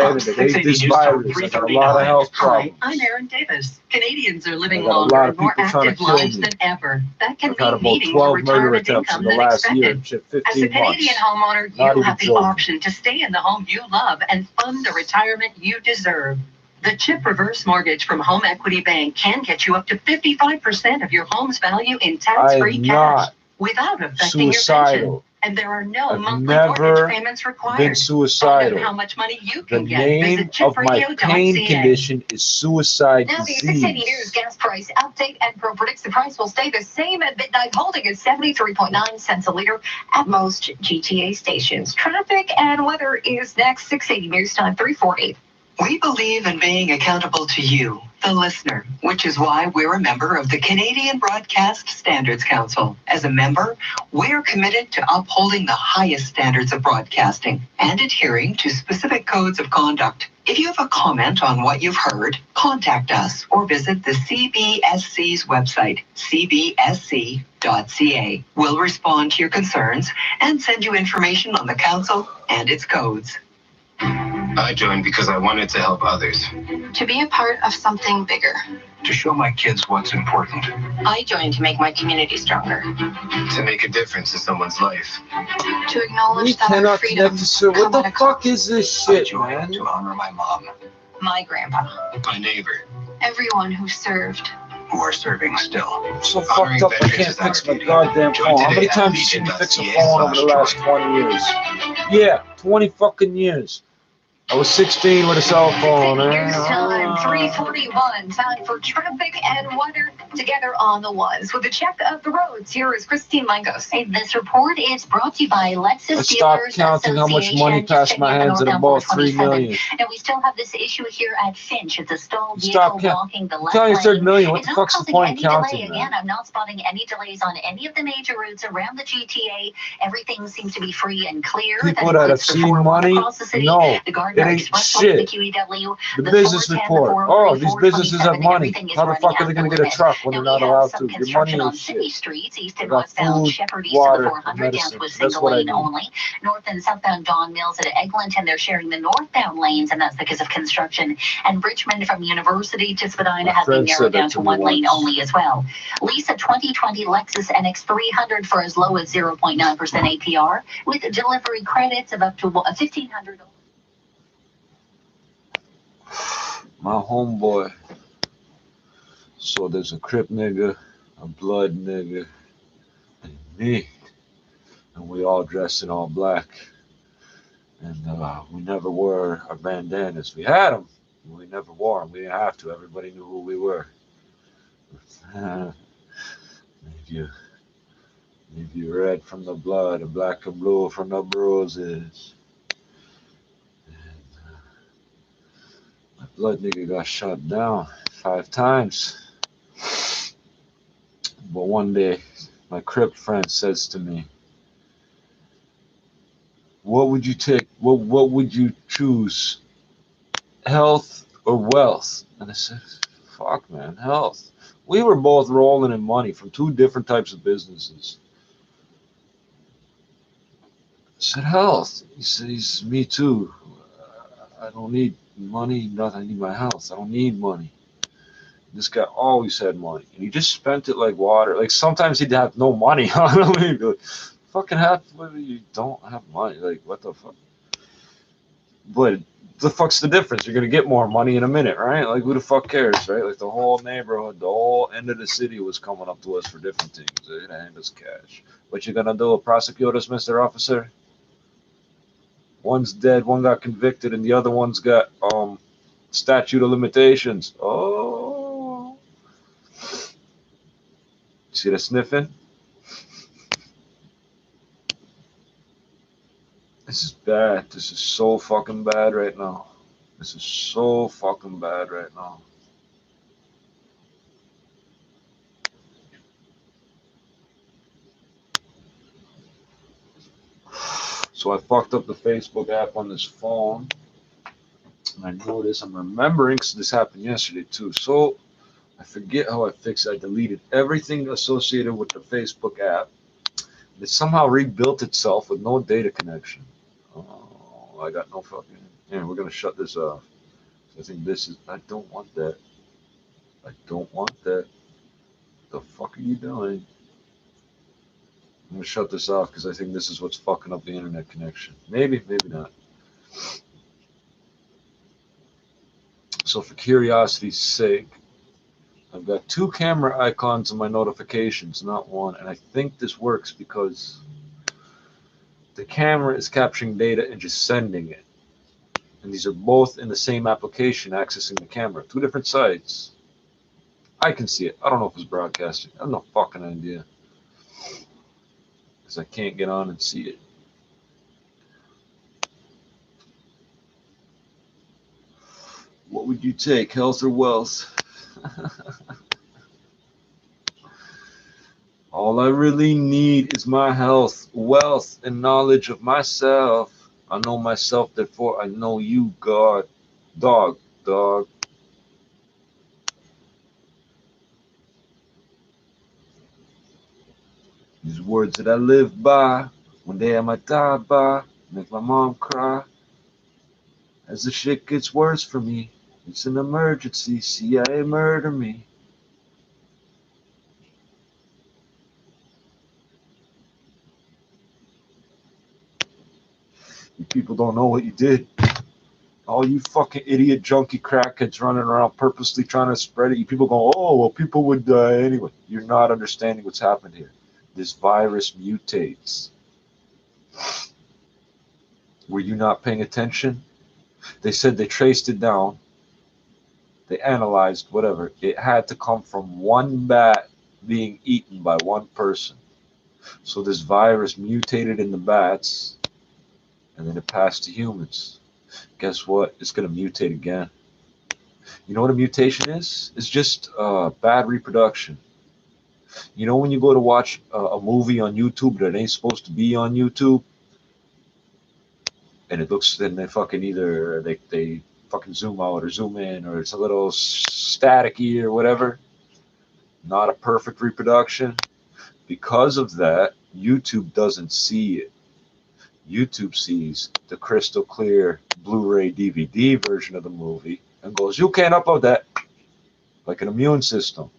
got a lot of health problems. I'm Erin Davis. Canadians are living longer and more active lives than ever. That can mean needing more retirement income than expected. As a Canadian homeowner, you have the option to stay in the home you love and fund the retirement you deserve. The CHIP Reverse Mortgage from Home Equity Bank can get you up to 55% of your home's value in tax-free cash without affecting your pension. And there are no monthly mortgage payments required. Been suicidal. How much money you can the name of my pain condition is suicide now disease. The City News gas price update. Enpro predicts the price will stay the same at midnight, holding at 73.9 cents a liter at most GTA stations. Traffic and weather is next. 680 News Time 348. We believe in being accountable to you, the listener, which is why we're a member of the Canadian Broadcast Standards Council. As a member, we're committed to upholding the highest standards of broadcasting and adhering to specific codes of conduct. If you have a comment on what you've heard, contact us or visit the CBSC's website, cbsc.ca. We'll respond to your concerns and send you information on the council and its codes. I joined because I wanted to help others. To be a part of something bigger. To show my kids what's important. I joined to make my community stronger. To make a difference in someone's life. To acknowledge that our freedom. What the fuck is this shit, man? I joined to honor my mom. My grandpa. My neighbor. Everyone who served. who are serving still. I'm so fucked up I can't fix my goddamn phone. How many times have you seen me fix a phone over the last 20 years? Yeah, 20 fucking years. I was 16 with a cell phone. Here's time, 3:41. Time for traffic and weather together on the ones. With a check of the roads, here is Christine Mangos. This report is brought to you by Lexus I stopped counting how much money passed my hands at about $3 million. And we still have this issue here at Finch. It's a stalled vehicle blocking the left Tell you $3 million. What it's the not fuck's the causing point any of counting delay. that? Again, I'm not spotting any delays on any of the major routes around the GTA. Everything seems to be free and clear. People that have seen money, no, it ain't shit. The business report. Oh, these businesses have money. How the fuck are they going to get a truck when they're not allowed to? Your money ain't shit. Streets, east I and got westbound food, Shepherd east water, of the 400 down to a That's single what I lane need. only. North and southbound Don Mills at Eglinton, they're sharing the northbound lanes, and that's because of construction. And Richmond from University to Spadina has been narrowed down to one lane only as well. Lease a 2020 Lexus NX 300 for as low as 0.9% APR with delivery credits of up to $1,500. My homeboy. So there's a Crip nigga, a Blood nigga, and me. And we all dressed in all black. And we never wore our bandanas. We had them. We never wore them. We didn't have to. Everybody knew who we were. Maybe you red from the blood, and black and blue from the bruises. And my Blood nigga got shot down 5 times. But one day, my Crip friend says to me, what would you take? What would you choose? Health or wealth? And I said, fuck, man, health. We were both rolling in money from 2 different types of businesses. I said, health. He says, me too. I don't need money, nothing. I need my health. I don't need money. This guy always had money, and he just spent it like water. Like sometimes he'd have no money. I don't know. He'd be like, fucking have, you don't have money. Like what the fuck? But the fuck's the difference? You're gonna get more money in a minute, right? Like who the fuck cares, right? Like the whole neighborhood, the whole end of the city was coming up to us for different things. They're gonna hand us cash. What you gonna do? Prosecute us, Mr. Officer? One's dead, one got convicted, and the other one's got statute of limitations. Oh. See the sniffing? This is bad. This is so fucking bad right now. This is so fucking bad right now. So I fucked up the Facebook app on this phone. And I know this. I'm remembering because this happened yesterday too. So I forget how I fixed it. I deleted everything associated with the Facebook app. It somehow rebuilt itself with no data connection. Oh, I got no fucking... Yeah, we're going to shut this off. I think this is... I don't want that. I don't want that. The fuck are you doing? I'm going to shut this off because I think this is what's fucking up the internet connection. Maybe, maybe not. So for curiosity's sake, I've got 2 camera icons in my notifications, not one. And I think this works because the camera is capturing data and just sending it. And these are both in the same application accessing the camera. 2 different sites. I can see it. I don't know if it's broadcasting. I have no fucking idea. Because I can't get on and see it. What would you take, health or wealth? All I really need is my health, wealth, and knowledge of myself. I know myself, therefore I know you, God. Dog. These words that I live by, one day I might die by, make my mom cry. As the shit gets worse for me, it's an emergency, CIA murder me. You people don't know what you did. All you fucking idiot junkie crackheads running around purposely trying to spread it. You people go, oh, well, people would die anyway. You're not understanding what's happened here. This virus mutates. Were you not paying attention? They said they traced it down. They analyzed, whatever. It had to come from one bat being eaten by one person. So this virus mutated in the bats, and then it passed to humans. Guess what? It's going to mutate again. You know what a mutation is? It's just bad reproduction. You know when you go to watch a movie on YouTube that ain't supposed to be on YouTube? And it looks, then they fucking either, they fucking zoom out or zoom in, or it's a little staticky or whatever. Not a perfect reproduction. Because of that, YouTube doesn't see it. YouTube sees the crystal clear Blu-ray DVD version of the movie and goes, you can't upload that. Like an immune system.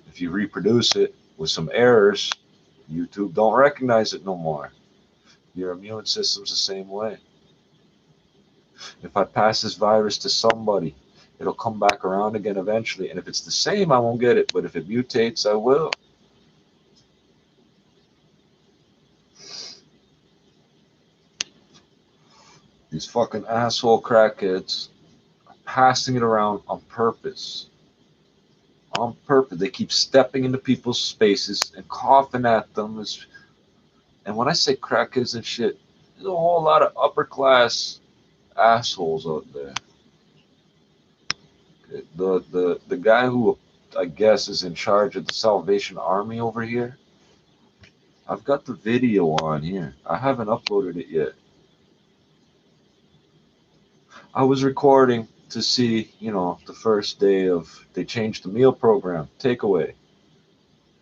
If you reproduce it with some errors, YouTube don't recognize it no more. Your immune system's the same way. If I pass this virus to somebody, it'll come back around again eventually. And if it's the same, I won't get it. But if it mutates, I will. These fucking asshole crackheads are passing it around on purpose. On purpose. They keep stepping into people's spaces and coughing at them. And when I say crackheads and shit, there's a whole lot of upper class assholes out there. The guy who I guess is in charge of the Salvation Army over here, I've got the video on here. I haven't uploaded it yet. I was recording to see, you know, the first day of, they changed the meal program, takeaway.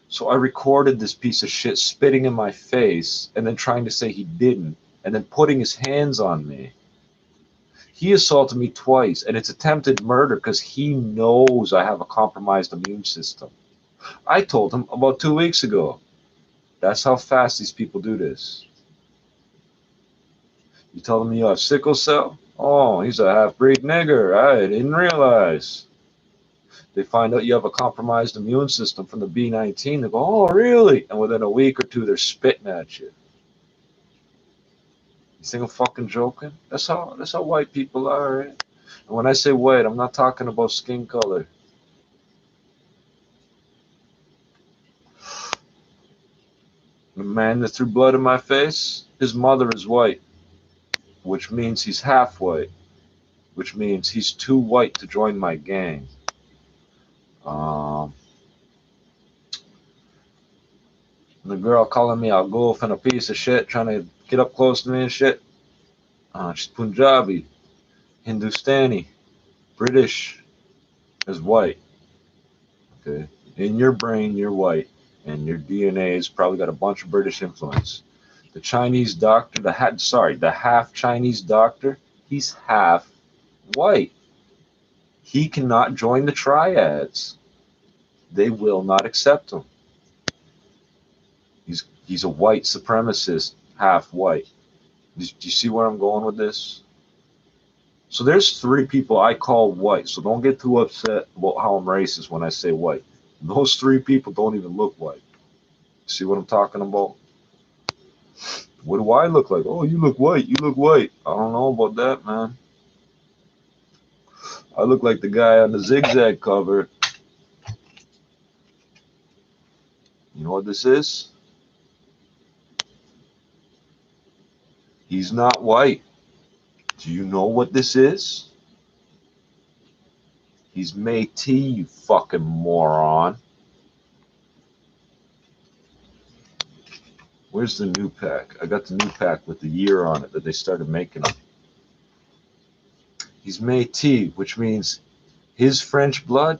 So I recorded this piece of shit spitting in my face and then trying to say he didn't and then putting his hands on me. He assaulted me twice, and it's attempted murder because he knows I have a compromised immune system. I told him about 2 weeks ago. That's how fast these people do this. You tell them you have sickle cell? Oh, he's a half-breed nigger. I didn't realize. They find out you have a compromised immune system from the B19. They go, oh, really? And within a week or two, they're spitting at you. You think I'm fucking joking? That's how white people are, right? And when I say white, I'm not talking about skin color. The man that threw blood in my face, his mother is white, which means he's half white, which means he's too white to join my gang. The girl calling me a goof and a piece of shit, trying to get up close to me and shit. She's Punjabi, Hindustani, British, is white. Okay, in your brain you're white, and your DNA has probably got a bunch of British influence. The Chinese doctor, the half Chinese doctor, he's half white. He cannot join the triads. They will not accept him. He's a white supremacist, half white. Do you see where I'm going with this? So there's 3 people I call white. So don't get too upset about how I'm racist when I say white. Those 3 people don't even look white. See what I'm talking about? What do I look like? Oh, you look white. You look white. I don't know about that, man. I look like the guy on the Zigzag cover. You know what this is? He's not white. Do you know what this is? He's Métis, you fucking moron. Where's the new pack? I got the new pack with the year on it that they started making them. He's Métis, which means his French blood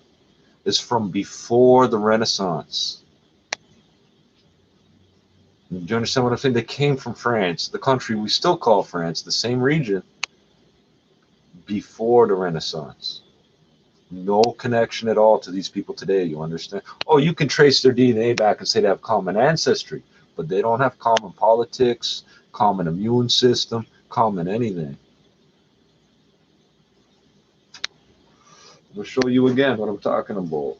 is from before the Renaissance. Do you understand what I'm saying? They came from France, the country we still call France, the same region, before the Renaissance. No connection at all to these people today, you understand? Oh, you can trace their DNA back and say they have common ancestry, but they don't have common politics, common immune system, common anything. I'll show you again what I'm talking about.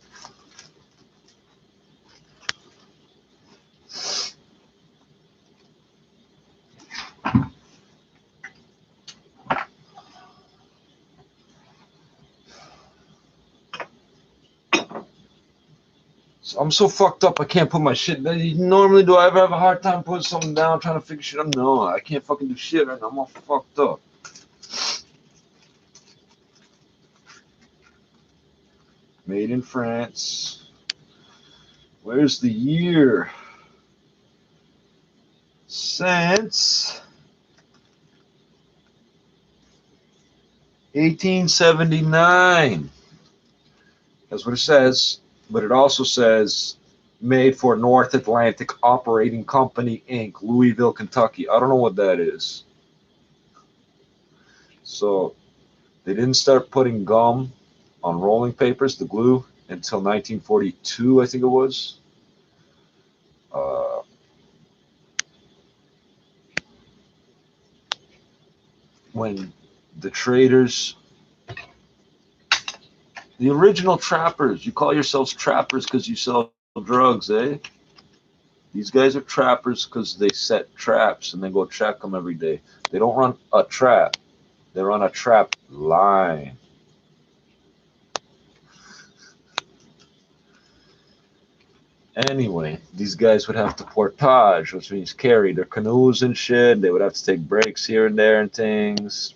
I'm so fucked up, I can't put my shit down. Normally, do I ever have a hard time putting something down, trying to figure shit out? No, I can't fucking do shit right now. I'm all fucked up. Made in France. Where's the year? Since 1879. That's what it says. But it also says made for North Atlantic Operating Company, Inc., Louisville, Kentucky. I don't know what that is. So they didn't start putting gum on rolling papers, the glue, until 1942, I think it was. When the traders, the original trappers, you call yourselves trappers because you sell drugs, eh? These guys are trappers because they set traps and they go check them every day. They don't run a trap. They run a trap line. Anyway, these guys would have to portage, which means carry their canoes and shit. They would have to take breaks here and there and things.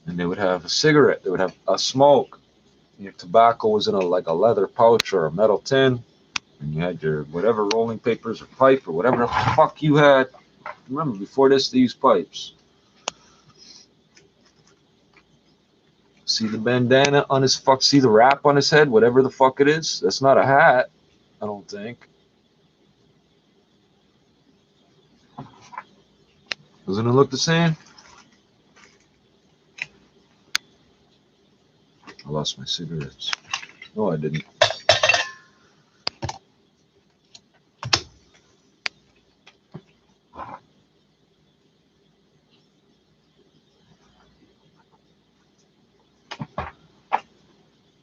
And they would have a cigarette. They would have a smoke. Your tobacco was in like a leather pouch or a metal tin. And you had your whatever rolling papers or pipe or whatever the fuck you had. Remember, before this, they used pipes. See the bandana on his fuck? See the wrap on his head? Whatever the fuck it is? That's not a hat, I don't think. Doesn't it look the same? I lost my cigarettes. No, I didn't.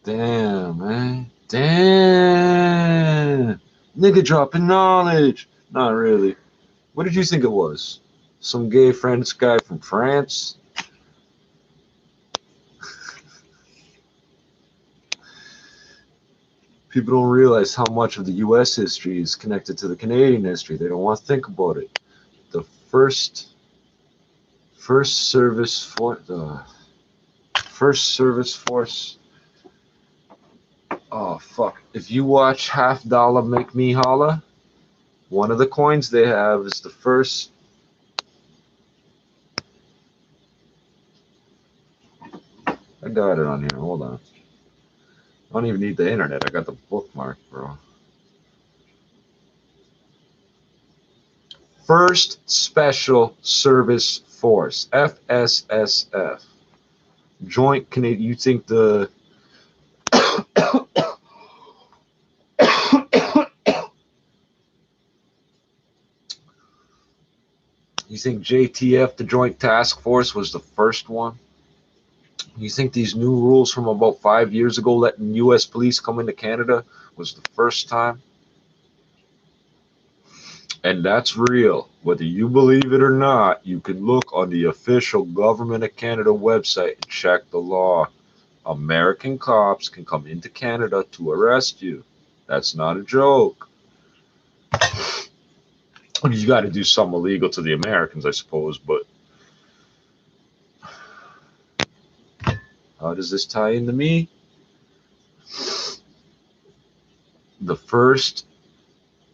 Damn, man. Damn. Nigga dropping knowledge. Not really. What did you think it was? Some gay French guy from France? People don't realize how much of the U.S. history is connected to the Canadian history. They don't want to think about it. The first service force. Oh, fuck. If you watch Half Dollar Make Me Holla, one of the coins they have is the first. I got it on here. Hold on. I don't even need the internet. I got the bookmark, bro. First Special Service Force, FSSF. Joint Canadian. You think the you think JTF, the Joint Task Force, was the first one? You think these new rules from about 5 years ago letting U.S. police come into Canada was the first time? And that's real. Whether you believe it or not, you can look on the official Government of Canada website and check the law. American cops can come into Canada to arrest you. That's not a joke. You got to do something illegal to the Americans, I suppose, but how does this tie into me? The first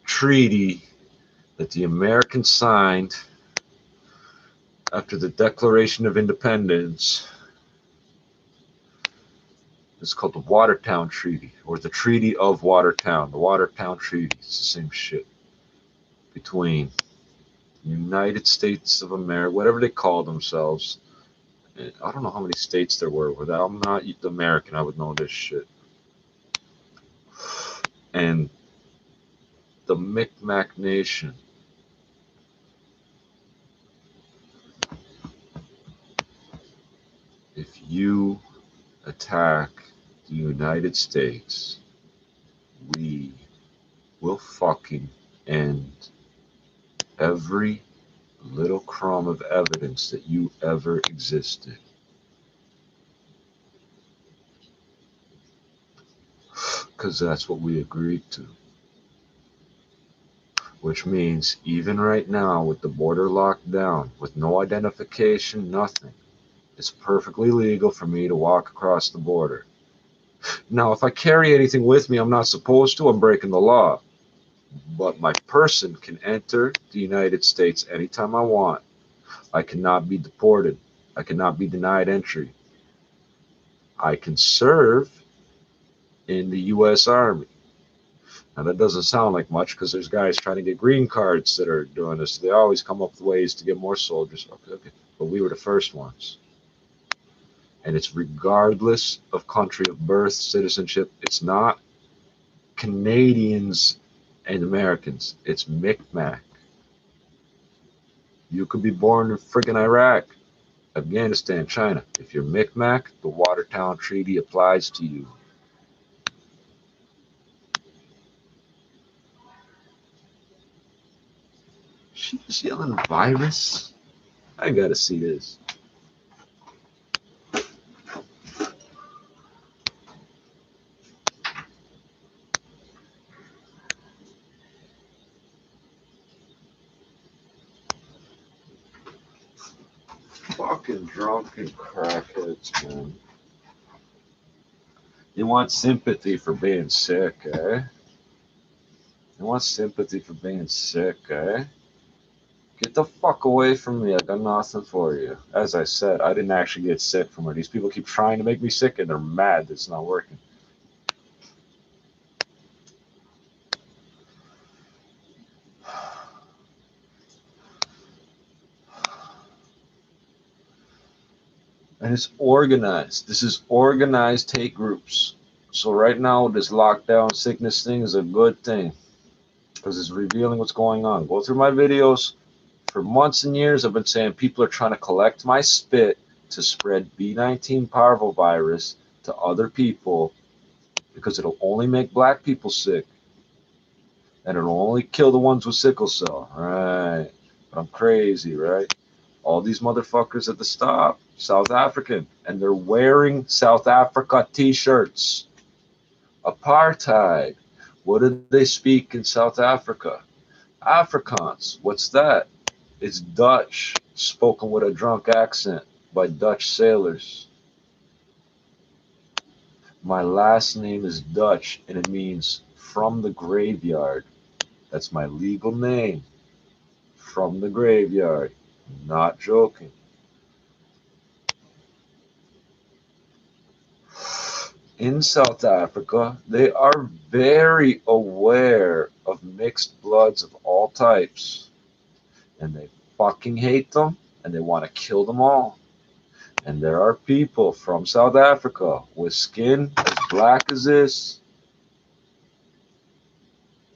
treaty that the Americans signed after the Declaration of Independence is called the Watertown Treaty, or the Treaty of Watertown. The Watertown Treaty. It's the same shit. Between United States of America, whatever they call themselves. I don't know how many states there were. Without I'm not American, I would know this shit. And the Micmac Nation. If you attack the United States, we will fucking end every little crumb of evidence that you ever existed. Because that's what we agreed to. Which means even right now with the border locked down, with no identification, nothing, it's perfectly legal for me to walk across the border. Now, if I carry anything with me I'm not supposed to, I'm breaking the law. But my person can enter the United States anytime I want. I cannot be deported. I cannot be denied entry. I can serve in the U.S. Army. Now, that doesn't sound like much because there's guys trying to get green cards that are doing this. They always come up with ways to get more soldiers. Okay. But we were the first ones. And it's regardless of country of birth, citizenship. It's not Canadians and Americans. It's Micmac. You could be born in friggin' Iraq, Afghanistan, China. If you're Micmac, the Watertown Treaty applies to you. She was yelling virus? I gotta see this. Fucking drunken crackheads, man. You want sympathy for being sick, eh? You want sympathy for being sick, eh? Get the fuck away from me. I got nothing for you. As I said, I didn't actually get sick from her. These people keep trying to make me sick and they're mad that it's not working. And it's organized. This is organized hate groups. So right now, this lockdown sickness thing is a good thing because it's revealing what's going on. Go through my videos. For months and years, I've been saying people are trying to collect my spit to spread B19 parvovirus to other people because it'll only make black people sick. And it'll only kill the ones with sickle cell. Right. But I'm crazy, right? All these motherfuckers at the stop, South African, and they're wearing South Africa t-shirts. Apartheid. What do they speak in South Africa? Afrikaans. What's that? It's Dutch, spoken with a drunk accent by Dutch sailors. My last name is Dutch, and it means from the graveyard. That's my legal name. From the graveyard. Not joking. In South Africa, they are very aware of mixed bloods of all types. And they fucking hate them, and they want to kill them all. And there are people from South Africa with skin as black as this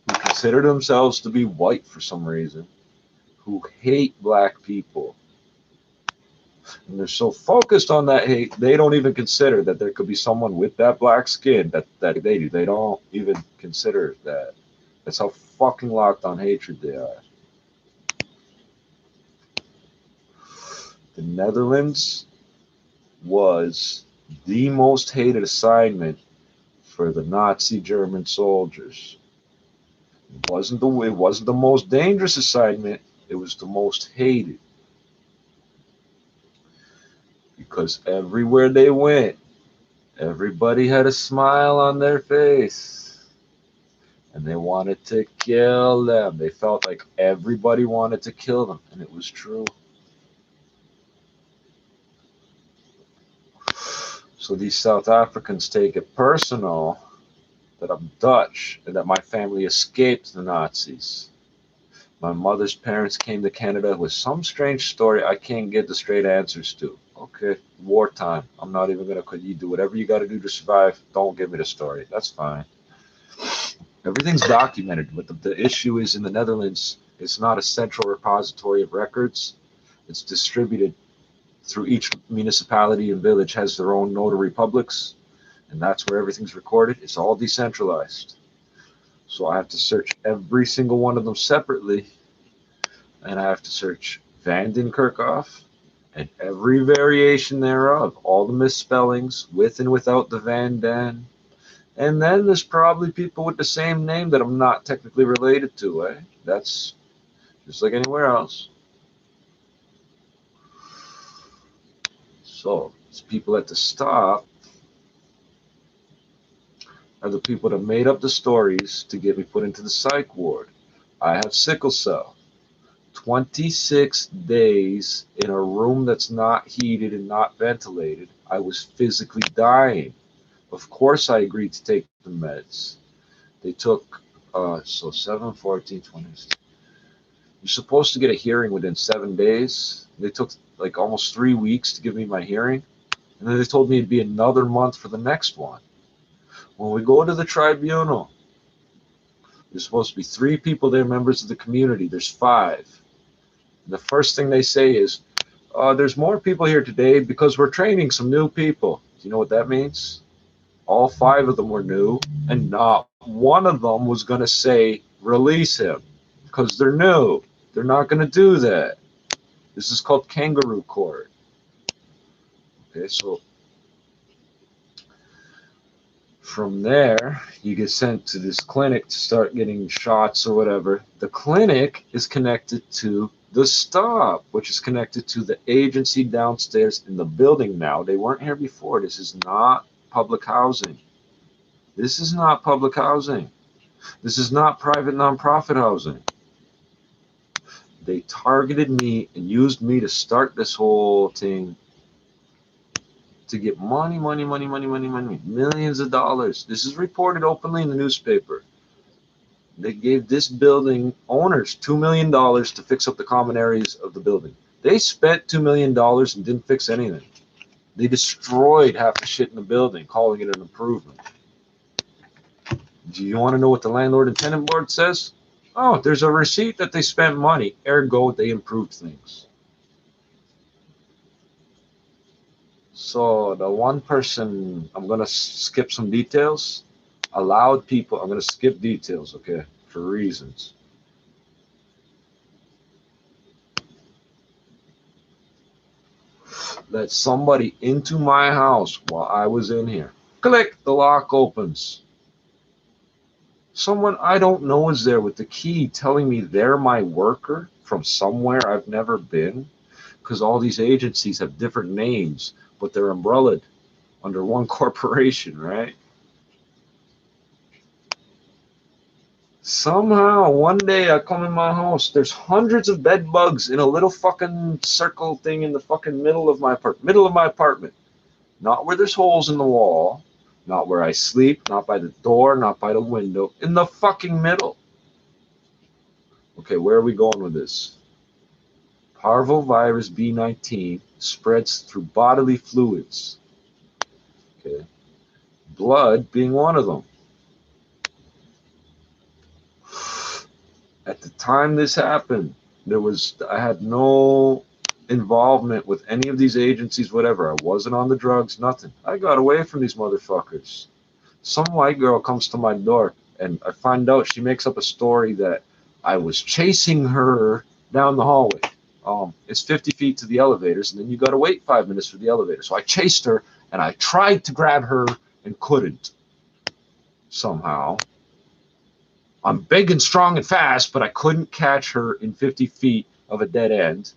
who consider themselves to be white for some reason, who hate black people. And they're so focused on that hate, they don't even consider that there could be someone with that black skin that they do. They don't even consider that. That's how fucking locked on hatred they are. The Netherlands was the most hated assignment for the Nazi German soldiers. It wasn't the most dangerous assignment, it was the most hated. Because everywhere they went, everybody had a smile on their face. And they wanted to kill them. They felt like everybody wanted to kill them, and it was true. So these South Africans take it personal that I'm Dutch and that my family escaped the Nazis. My mother's parents came to Canada with some strange story I can't get the straight answers to. Okay, wartime. I'm not even going to, you do whatever you got to do to survive. Don't give me the story. That's fine. Everything's documented, but the issue is in the Netherlands, it's not a central repository of records. It's distributed through each municipality and village has their own notary publics, and that's where everything's recorded. It's all decentralized. So I have to search every single one of them separately, and I have to search Vanden Kerkhoff and every variation thereof, all the misspellings with and without the Vanden. And then there's probably people with the same name that I'm not technically related to, eh? That's just like anywhere else. So, these people at the stop are the people that made up the stories to get me put into the psych ward. I have sickle cell. 26 days in a room that's not heated and not ventilated. I was physically dying. Of course I agreed to take the meds. They took, so 7, 14, 20. You're supposed to get a hearing within 7 days. They took like almost 3 weeks to give me my hearing. And then they told me it'd be another month for the next one. When we go to the tribunal, there's supposed to be 3 people there, members of the community. There's 5. And the first thing they say is, there's more people here today because we're training some new people. Do you know what that means? All 5 of them were new, and not one of them was going to say, release him, because they're new. They're not going to do that. This is called kangaroo court. Okay, so from there, you get sent to this clinic to start getting shots or whatever. The clinic is connected to the stop, which is connected to the agency downstairs in the building now. They weren't here before. This is not public housing. This is not public housing. This is not private nonprofit housing. They targeted me and used me to start this whole thing to get money, millions of dollars. This is reported openly in the newspaper. They gave this building owners $2 million to fix up the common areas of the building. They spent $2 million and didn't fix anything. They destroyed half the shit in the building, calling it an improvement. Do you want to know what the landlord and tenant board says? Oh, there's a receipt that they spent money, ergo they improved things. So the one person, I'm going to skip some details. Allowed people, I'm going to skip details, okay, for reasons. Let somebody into my house while I was in here. Click, the lock opens. Someone I don't know is there with the key telling me they're my worker from somewhere I've never been, because all these agencies have different names, but they're umbrellaed under one corporation, right? Somehow, one day I come in my house, there's hundreds of bed bugs in a little fucking circle thing in the fucking middle of my apartment. Not where there's holes in the wall, not where I sleep, not by the door, not by the window, in the fucking middle. Okay, where are we going with this? Parvovirus B19 spreads through bodily fluids. Okay, blood being one of them. At the time this happened, I had no involvement with any of these agencies, whatever. I wasn't on the drugs, nothing. I got away from these motherfuckers. Some white girl comes to my door, and I find out she makes up a story that I was chasing her down the hallway. It's 50 feet to the elevators, and then you got to wait 5 minutes for the elevator. So I chased her, and I tried to grab her and couldn't. Somehow. I'm big and strong and fast, but I couldn't catch her in 50 feet of a dead end.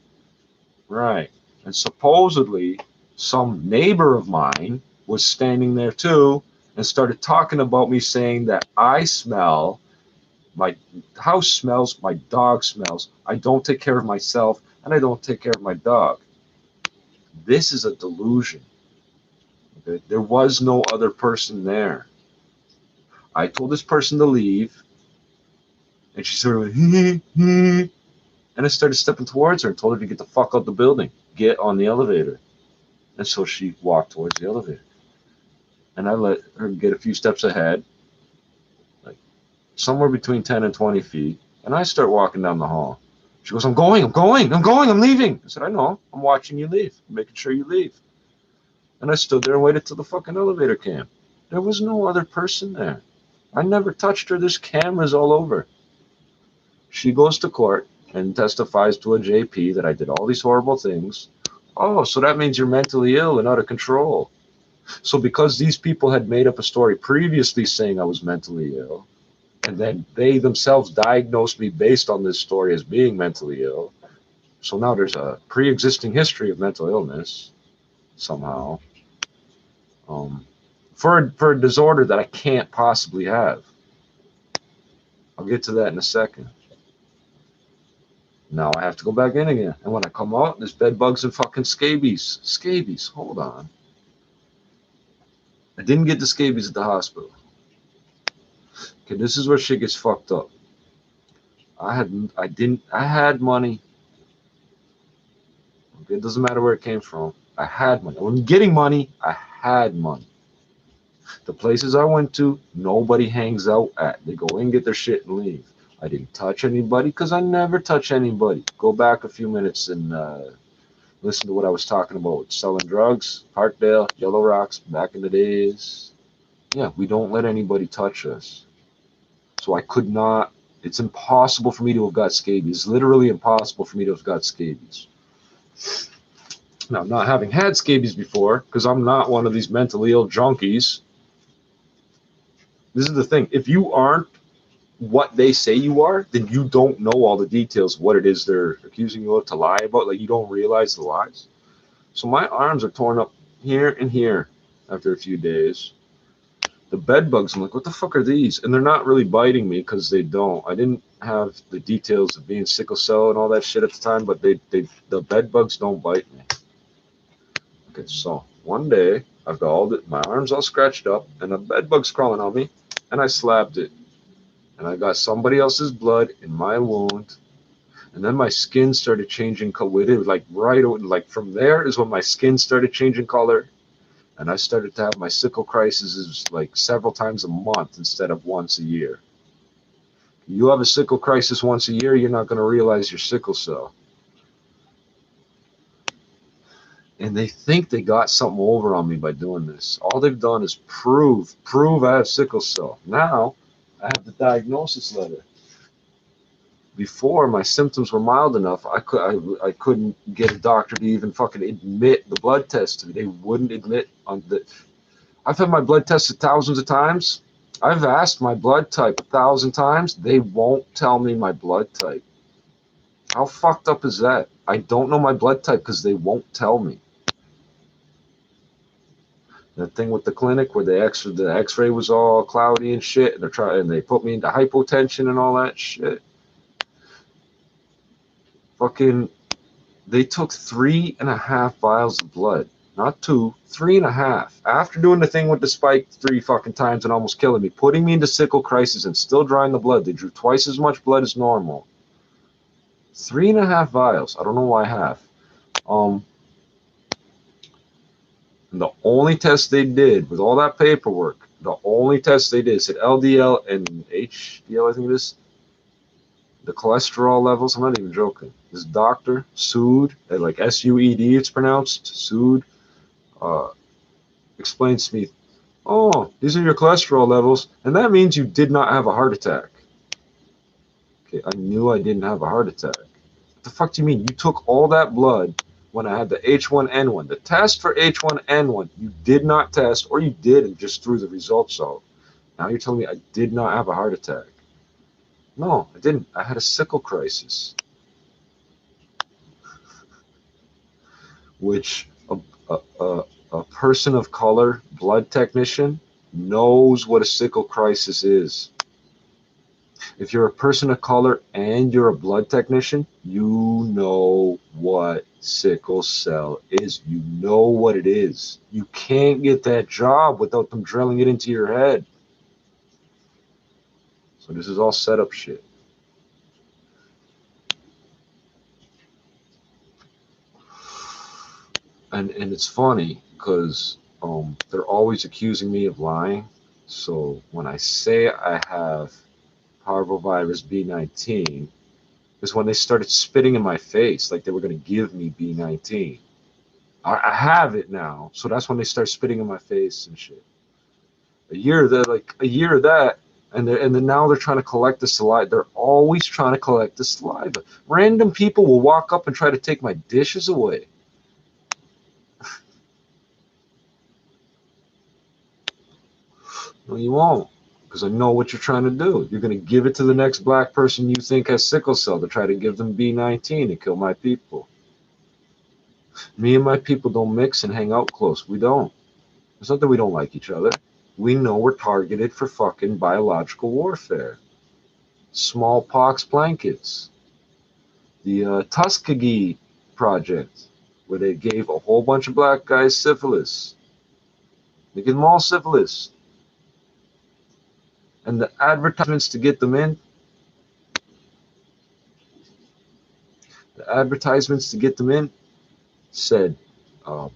Right. And supposedly, some neighbor of mine was standing there too and started talking about me, saying that I smell, my house smells, my dog smells, I don't take care of myself, and I don't take care of my dog. This is a delusion. Okay? There was no other person there. I told this person to leave. And she sort of went, and I started stepping towards her and told her to get the fuck out the building, get on the elevator. And so she walked towards the elevator. And I let her get a few steps ahead, like somewhere between 10 and 20 feet. And I start walking down the hall. She goes, I'm going, I'm leaving. I said, I know, I'm watching you leave, I'm making sure you leave. And I stood there and waited till the fucking elevator came. There was no other person there. I never touched her. There's cameras all over. She goes to court and testifies to a JP that I did all these horrible things. Oh, so that means you're mentally ill and out of control. So because these people had made up a story previously saying I was mentally ill, and then they themselves diagnosed me based on this story as being mentally ill, so now there's a pre-existing history of mental illness somehow, for a disorder that I can't possibly have. I'll get to that in a second. Now I have to go back in again. And when I come out, there's bed bugs and fucking scabies. Scabies, hold on. I didn't get the scabies at the hospital. Okay, this is where shit gets fucked up. I had money. Okay, it doesn't matter where it came from. I had money. I wasn't getting money, I had money. The places I went to, nobody hangs out at. They go in, get their shit, and leave. I didn't touch anybody because I never touch anybody. Go back a few minutes and listen to what I was talking about. Selling drugs, Parkdale, Yellow Rocks, back in the days. Yeah, we don't let anybody touch us. So I could not, it's impossible for me to have got scabies. It's literally impossible for me to have got scabies. Now, not having had scabies before, because I'm not one of these mentally ill junkies. This is the thing. If you aren't what they say you are, then you don't know all the details of what it is they're accusing you of to lie about. Like, you don't realize the lies. So my arms are torn up here and here after a few days. The bed bugs, I'm like, what the fuck are these? And they're not really biting me because they don't. I didn't have the details of being sickle cell and all that shit at the time, but the bed bugs don't bite me. Okay, so one day I've got my arms all scratched up and a bed bug's crawling on me, and I slapped it. And I got somebody else's blood in my wound, and then my skin started changing color. It was like from there is when my skin started changing color, and I started to have my sickle crises like several times a month instead of once a year. You have a sickle crisis once a year, you're not going to realize your sickle cell. And they think they got something over on me by doing this. All they've done is prove I have sickle cell. Now I have the diagnosis letter. Before, my symptoms were mild enough, I couldn't get a doctor to even fucking admit the blood test to me. They wouldn't admit on the. I've had my blood tested thousands of times. I've asked my blood type 1,000 times. They won't tell me my blood type. How fucked up is that? I don't know my blood type because they won't tell me. That thing with the clinic where the X-ray was all cloudy and shit, and they put me into hypotension and all that shit. Fucking, they took 3.5 vials of blood, not 2, 3.5. After doing the thing with the spike 3 fucking times and almost killing me, putting me into sickle crisis and still drawing the blood, they drew twice as much blood as normal. 3.5 vials. I don't know why half. And the only test they did with all that paperwork, the only test they did said LDL and HDL, I think it is. The cholesterol levels, I'm not even joking. This doctor, Sood, like S-U-E-D it's pronounced, Sood, explains to me, oh, these are your cholesterol levels, and that means you did not have a heart attack. Okay, I knew I didn't have a heart attack. What the fuck do you mean? You took all that blood when I had the H1N1. The test for H1N1, you did not test, or you did and just threw the results out. Now you're telling me I did not have a heart attack. No, I didn't. I had a sickle crisis. Which a person of color, blood technician, knows what a sickle crisis is. If you're a person of color and you're a blood technician, you know what sickle cell is. You know what it is. You can't get that job without them drilling it into your head. So this is all setup shit. And it's funny because they're always accusing me of lying. So when I say I have parvovirus B19, is when they started spitting in my face like they were going to give me B19. I have it now, so that's when they start spitting in my face and shit. A year of that, and then now they're trying to collect the saliva. They're always trying to collect the saliva. Random people will walk up and try to take my dishes away. No, you won't, because I know what you're trying to do. You're going to give it to the next black person you think has sickle cell to try to give them B19 and kill my people. Me and my people don't mix and hang out close. We don't. It's not that we don't like each other. We know we're targeted for fucking biological warfare. Smallpox blankets. The Tuskegee Project, where they gave a whole bunch of black guys syphilis. They give them all syphilis. And the advertisements to get them in, said,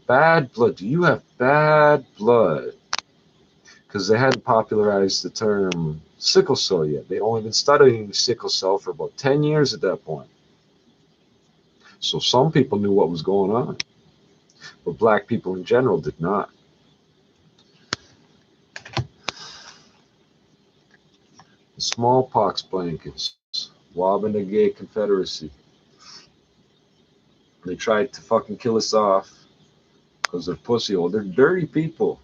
bad blood. Do you have bad blood? Because they hadn't popularized the term sickle cell yet. They'd only been studying sickle cell for about 10 years at that point. So some people knew what was going on, but black people in general did not. The smallpox blankets, Wabanega Confederacy. They tried to fucking kill us off because they're pussy hole. They're dirty people.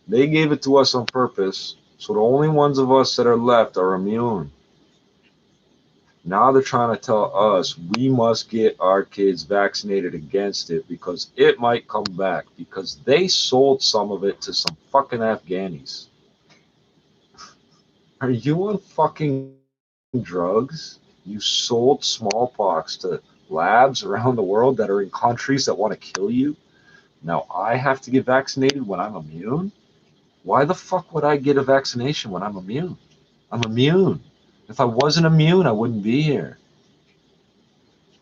They gave it to us on purpose, so the only ones of us that are left are immune. Now they're trying to tell us we must get our kids vaccinated against it because it might come back, because they sold some of it to some fucking Afghanis. Are you on fucking drugs? You sold smallpox to labs around the world that are in countries that want to kill you? Now I have to get vaccinated when I'm immune? Why the fuck would I get a vaccination when I'm immune? I'm immune. If I wasn't immune, I wouldn't be here.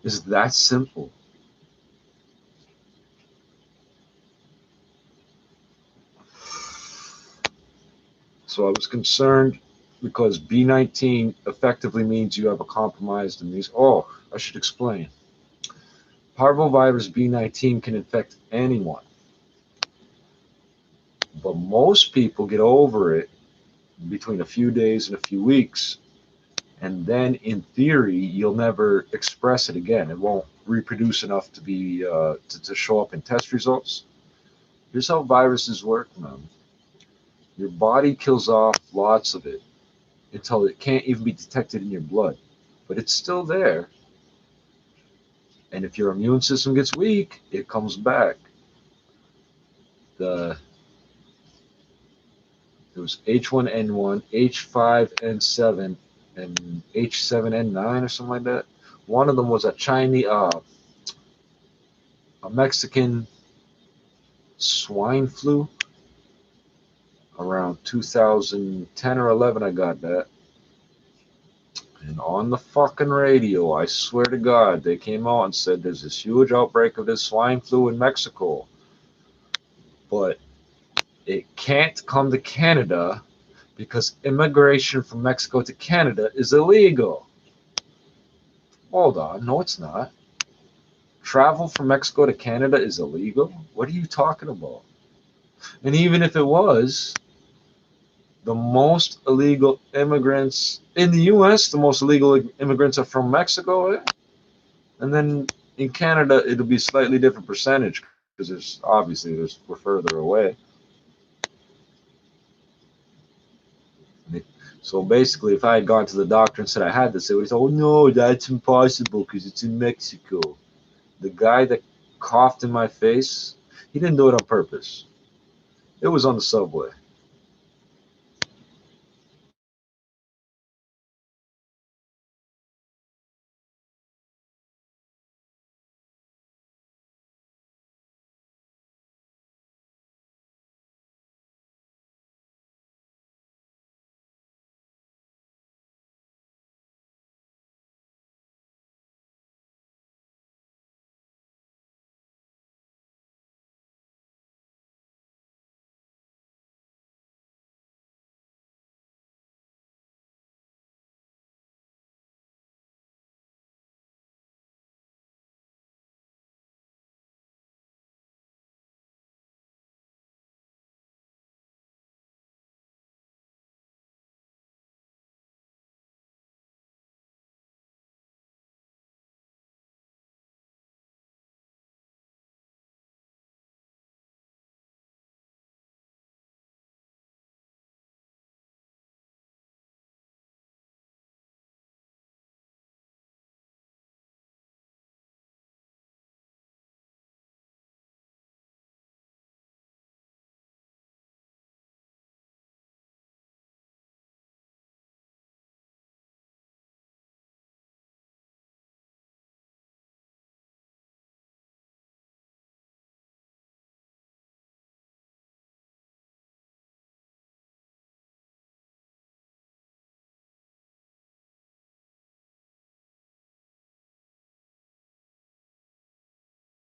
It's that simple. So I was concerned because B19 effectively means you have a compromised immune. Oh, I should explain. Parvovirus B19 can infect anyone. But most people get over it between a few days and a few weeks. And then, in theory, you'll never express it again. It won't reproduce enough to be to show up in test results. Here's how viruses work, man. Your body kills off lots of it until it can't even be detected in your blood. But it's still there. And if your immune system gets weak, it comes back. There was H1N1, H5N7, and H7N9 or something like that. One of them was a Chinese, a Mexican swine flu. Around 2010 or 11, I got that. And on the fucking radio, I swear to God, they came out and said there's this huge outbreak of this swine flu in Mexico. But it can't come to Canada because immigration from Mexico to Canada is illegal. Hold on, no it's not. Travel from Mexico to Canada is illegal? What are you talking about? And even if it was, the most illegal immigrants in the U.S., the most illegal immigrants are from Mexico. And then in Canada, it'll be a slightly different percentage because we're further away. So basically, if I had gone to the doctor and said I had this, they would say, oh no, that's impossible because it's in Mexico. The guy that coughed in my face, he didn't do it on purpose. It was on the subway.